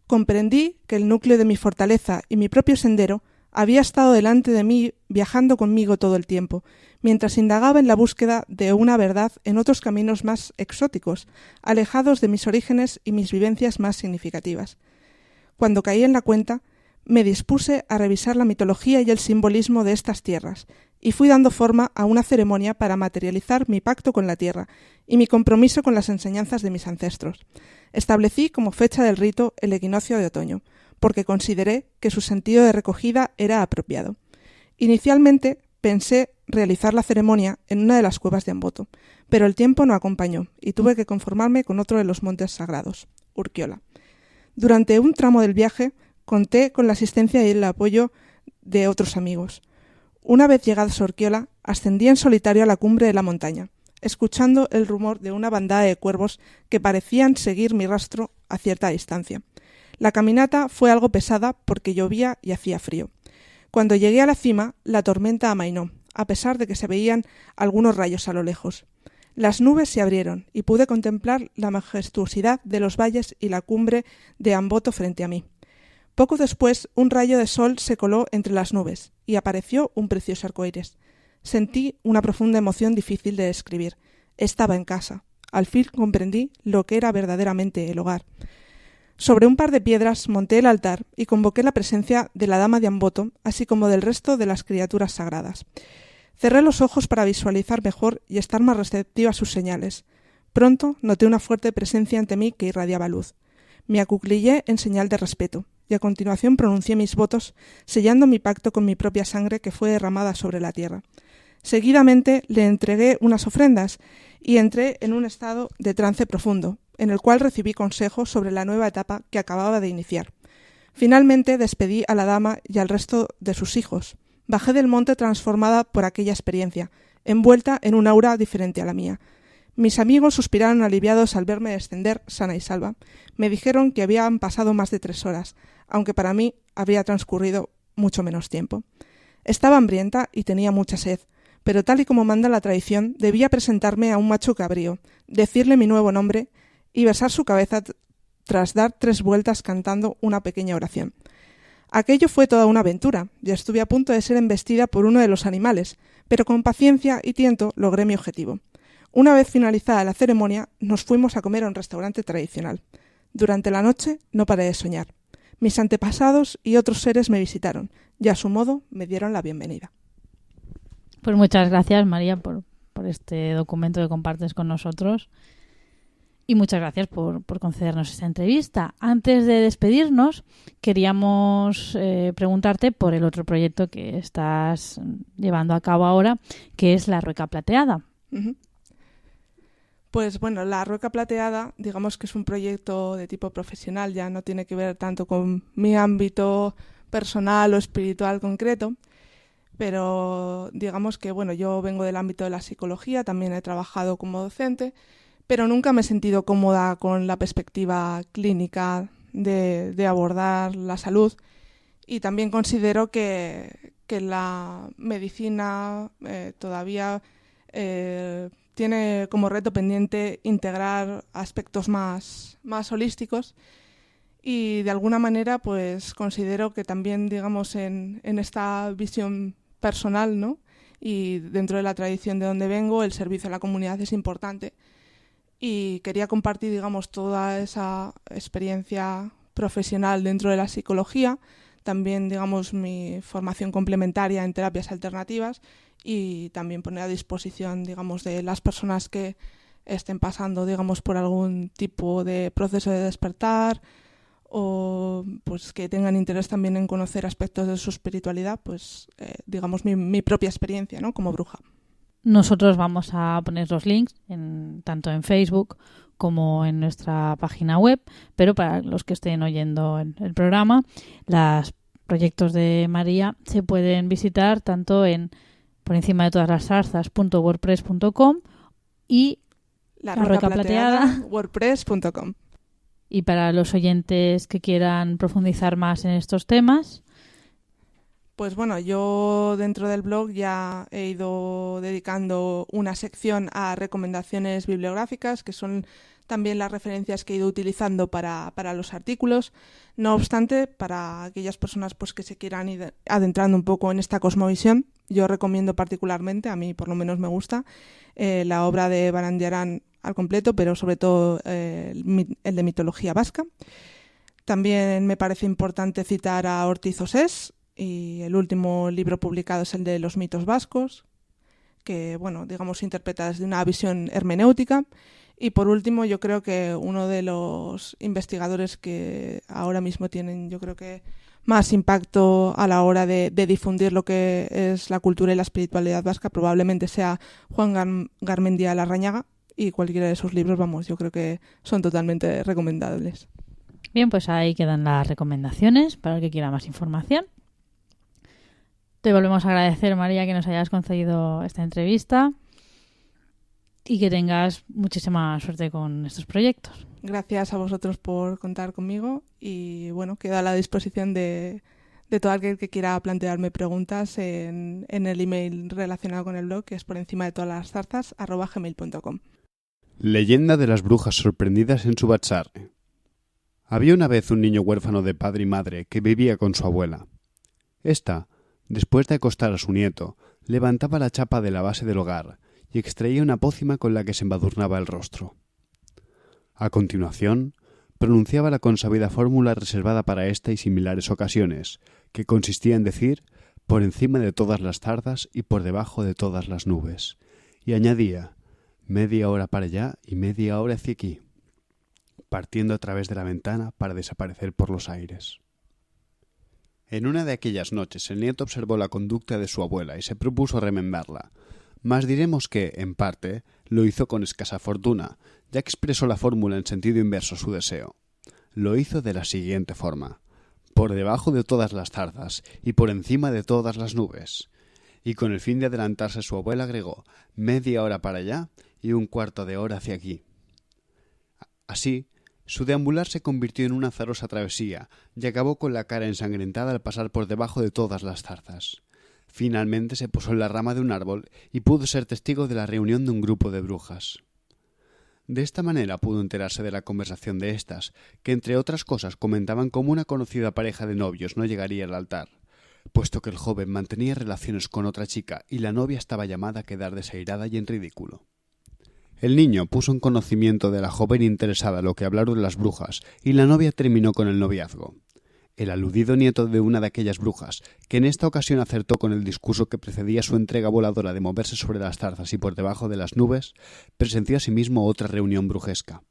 Comprendí que el núcleo de mi fortaleza y mi propio sendero había estado delante de mí, viajando conmigo todo el tiempo, mientras indagaba en la búsqueda de una verdad en otros caminos más exóticos, alejados de mis orígenes y mis vivencias más significativas. Cuando caí en la cuenta, me dispuse a revisar la mitología y el simbolismo de estas tierras, y fui dando forma a una ceremonia para materializar mi pacto con la tierra y mi compromiso con las enseñanzas de mis ancestros. Establecí como fecha del rito el equinoccio de otoño, porque consideré que su sentido de recogida era apropiado. Inicialmente pensé realizar la ceremonia en una de las cuevas de Amboto, pero el tiempo no acompañó y tuve que conformarme con otro de los montes sagrados, Urkiola. Durante un tramo del viaje conté con la asistencia y el apoyo de otros amigos. Una vez llegados a Urkiola, ascendí en solitario a la cumbre de la montaña, escuchando el rumor de una bandada de cuervos que parecían seguir mi rastro a cierta distancia. La caminata fue algo pesada porque llovía y hacía frío. Cuando llegué a la cima, la tormenta amainó, a pesar de que se veían algunos rayos a lo lejos. Las nubes se abrieron y pude contemplar la majestuosidad de los valles y la cumbre de Amboto frente a mí. Poco después, un rayo de sol se coló entre las nubes y apareció un precioso arcoíris. Sentí una profunda emoción difícil de describir. Estaba en casa. Al fin comprendí lo que era verdaderamente el hogar. Sobre un par de piedras monté el altar y convoqué la presencia de la dama de Amboto, así como del resto de las criaturas sagradas. Cerré los ojos para visualizar mejor y estar más receptiva a sus señales. Pronto noté una fuerte presencia ante mí que irradiaba luz. Me acuclillé en señal de respeto y a continuación pronuncié mis votos, sellando mi pacto con mi propia sangre que fue derramada sobre la tierra. Seguidamente le entregué unas ofrendas y entré en un estado de trance profundo, en el cual recibí consejos sobre la nueva etapa que acababa de iniciar. Finalmente despedí a la dama y al resto de sus hijos, Bajé del monte transformada por aquella experiencia, envuelta en un aura diferente a la mía. Mis amigos suspiraron aliviados al verme descender sana y salva. Me dijeron que habían pasado más de 3 horas, aunque para mí habría transcurrido mucho menos tiempo. Estaba hambrienta y tenía mucha sed, pero tal y como manda la tradición, debía presentarme a un macho cabrío, decirle mi nuevo nombre y besar su cabeza tras dar 3 vueltas cantando una pequeña oración. Aquello fue toda una aventura, y estuve a punto de ser embestida por uno de los animales, pero con paciencia y tiento logré mi objetivo. Una vez finalizada la ceremonia, nos fuimos a comer a un restaurante tradicional. Durante la noche no paré de soñar. Mis antepasados y otros seres me visitaron, y a su modo me dieron la bienvenida. Pues muchas gracias, María, por este documento que compartes con nosotros. Y muchas gracias por concedernos esta entrevista. Antes de despedirnos, queríamos preguntarte por el otro proyecto que estás llevando a cabo ahora, que es la Rueca Plateada. Uh-huh. Pues bueno, la Rueca Plateada, digamos que es un proyecto de tipo profesional, ya no tiene que ver tanto con mi ámbito personal o espiritual concreto, pero digamos que bueno, yo vengo del ámbito de la psicología, también he trabajado como docente, pero nunca me he sentido cómoda con la perspectiva clínica de abordar la salud, y también considero que la medicina todavía tiene como reto pendiente integrar aspectos más holísticos, y de alguna manera pues considero que también, digamos, en esta visión personal, ¿no?, y dentro de la tradición de donde vengo, el servicio a la comunidad es importante. Y quería compartir, digamos, toda esa experiencia profesional dentro de la psicología, también, digamos, mi formación complementaria en terapias alternativas, y también poner a disposición, digamos, de las personas que estén pasando, digamos, por algún tipo de proceso de despertar, o pues que tengan interés también en conocer aspectos de su espiritualidad, pues digamos mi propia experiencia, ¿no?, como bruja. Nosotros vamos a poner los links tanto en Facebook como en nuestra página web, pero para los que estén oyendo el programa, los proyectos de María se pueden visitar tanto en por encima de todas las zarzas.wordpress.com y la Rueca Plateada wordpress.com. Y para los oyentes que quieran profundizar más en estos temas, pues bueno, yo dentro del blog ya he ido dedicando una sección a recomendaciones bibliográficas, que son también las referencias que he ido utilizando para los artículos. No obstante, para aquellas personas pues que se quieran ir adentrando un poco en esta cosmovisión, yo recomiendo particularmente, a mí por lo menos me gusta, la obra de Barandiarán al completo, pero sobre todo el de mitología vasca. También me parece importante citar a Ortiz Osés, y el último libro publicado es el de los mitos vascos, que, bueno, digamos, interpreta desde una visión hermenéutica. Y por último, yo creo que uno de los investigadores que ahora mismo tienen, yo creo que más impacto a la hora de difundir lo que es la cultura y la espiritualidad vasca, probablemente sea Juan Garmendia Larrañaga, y cualquiera de sus libros, vamos, yo creo que son totalmente recomendables. Bien, pues ahí quedan las recomendaciones para el que quiera más información. Te volvemos a agradecer, María, que nos hayas concedido esta entrevista y que tengas muchísima suerte con estos proyectos. Gracias a vosotros por contar conmigo, y bueno, quedo a la disposición de todo aquel que quiera plantearme preguntas en el email relacionado con el blog, que es por encima de todas las zarzas @gmail.com. Leyenda de las brujas sorprendidas en Subatsarre. Había una vez un niño huérfano de padre y madre que vivía con su abuela. Esta, después de acostar a su nieto, levantaba la chapa de la base del hogar y extraía una pócima con la que se embadurnaba el rostro. A continuación, pronunciaba la consabida fórmula reservada para esta y similares ocasiones, que consistía en decir «por encima de todas las zarzas y por debajo de todas las nubes», y añadía «media hora para allá y media hora hacia aquí», partiendo a través de la ventana para desaparecer por los aires. En una de aquellas noches el nieto observó la conducta de su abuela y se propuso remembrarla, mas diremos que, en parte, lo hizo con escasa fortuna, ya que expresó la fórmula en sentido inverso a su deseo. Lo hizo de la siguiente forma: por debajo de todas las zarzas y por encima de todas las nubes. Y con el fin de adelantarse su abuela agregó 1/2 hora para allá y 1/4 de hora hacia aquí. Así, su deambular se convirtió en una azarosa travesía y acabó con la cara ensangrentada al pasar por debajo de todas las zarzas. Finalmente se posó en la rama de un árbol y pudo ser testigo de la reunión de un grupo de brujas. De esta manera pudo enterarse de la conversación de estas, que entre otras cosas comentaban cómo una conocida pareja de novios no llegaría al altar, puesto que el joven mantenía relaciones con otra chica y la novia estaba llamada a quedar desairada y en ridículo. El niño puso en conocimiento de la joven interesada lo que hablaron las brujas y la novia terminó con el noviazgo. El aludido nieto de una de aquellas brujas, que en esta ocasión acertó con el discurso que precedía su entrega voladora de moverse sobre las zarzas y por debajo de las nubes, presenció asimismo otra reunión brujesca.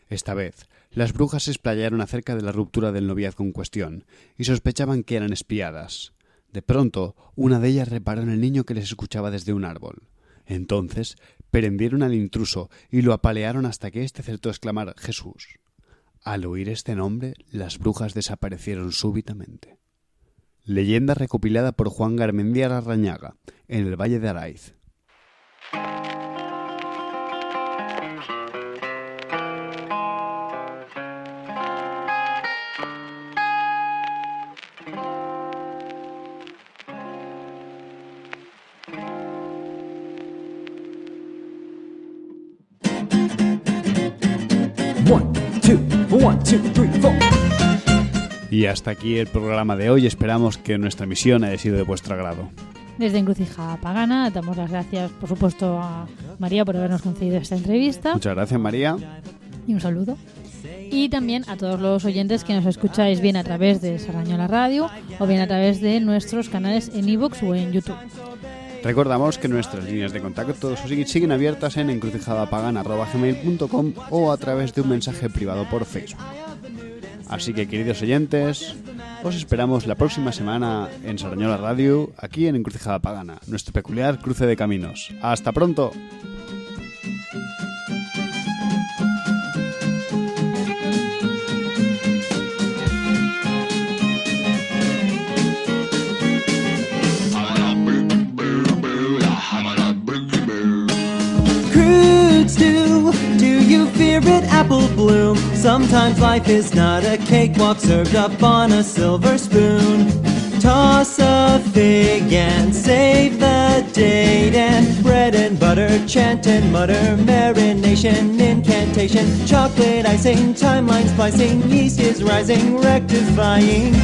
Esta vez, las brujas se explayaron acerca de la ruptura del noviazgo en cuestión y sospechaban que eran espiadas. De pronto, una de ellas reparó en el niño que les escuchaba desde un árbol. Entonces, prendieron al intruso y lo apalearon hasta que éste acertó a exclamar «Jesús». Al oír este nombre, las brujas desaparecieron súbitamente. Leyenda recopilada por Juan Garmendia Larrañaga, en el Valle de Araiz. Y hasta aquí el programa de hoy. Esperamos que nuestra misión haya sido de vuestro agrado. Desde Encrucijada Pagana damos las gracias, por supuesto, a María por habernos concedido esta entrevista. Muchas gracias, María. Y un saludo. Y también a todos los oyentes que nos escucháis bien a través de Sardañola Radio o bien a través de nuestros canales en iVoox o en YouTube. Recordamos que nuestras líneas de contacto siguen abiertas en encrucijadapagana@gmail.com o a través de un mensaje privado por Facebook. Así que, queridos oyentes, os esperamos la próxima semana en Sardañola Radio, aquí en Encrucijada Pagana, nuestro peculiar cruce de caminos. ¡Hasta pronto! Apple bloom. Sometimes life is not a cakewalk served up on a silver spoon. Toss a fig and save the date, and bread and butter, chant and mutter, marination, incantation, chocolate icing, timeline splicing, yeast is rising, rectifying.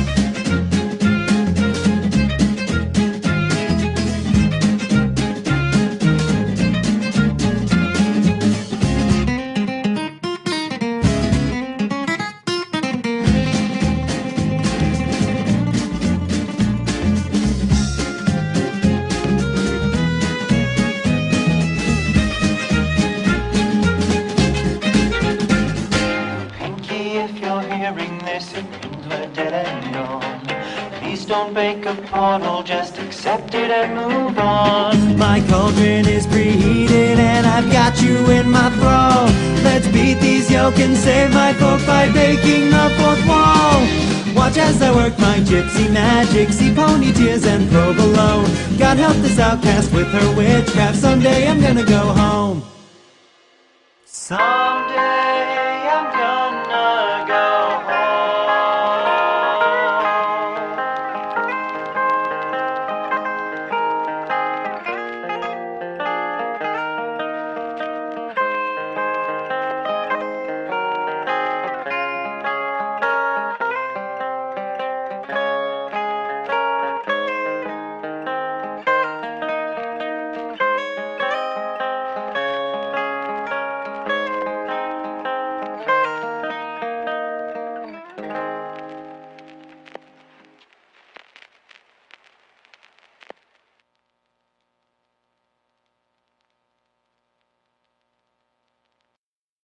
Just accept it and move on. My cauldron is preheated and I've got you in my thrall. Let's beat these yoke and save my folk by breaking the fourth wall. Watch as I work my gypsy magic, see pony tears and provolone. God help this outcast with her witchcraft, someday I'm gonna go home.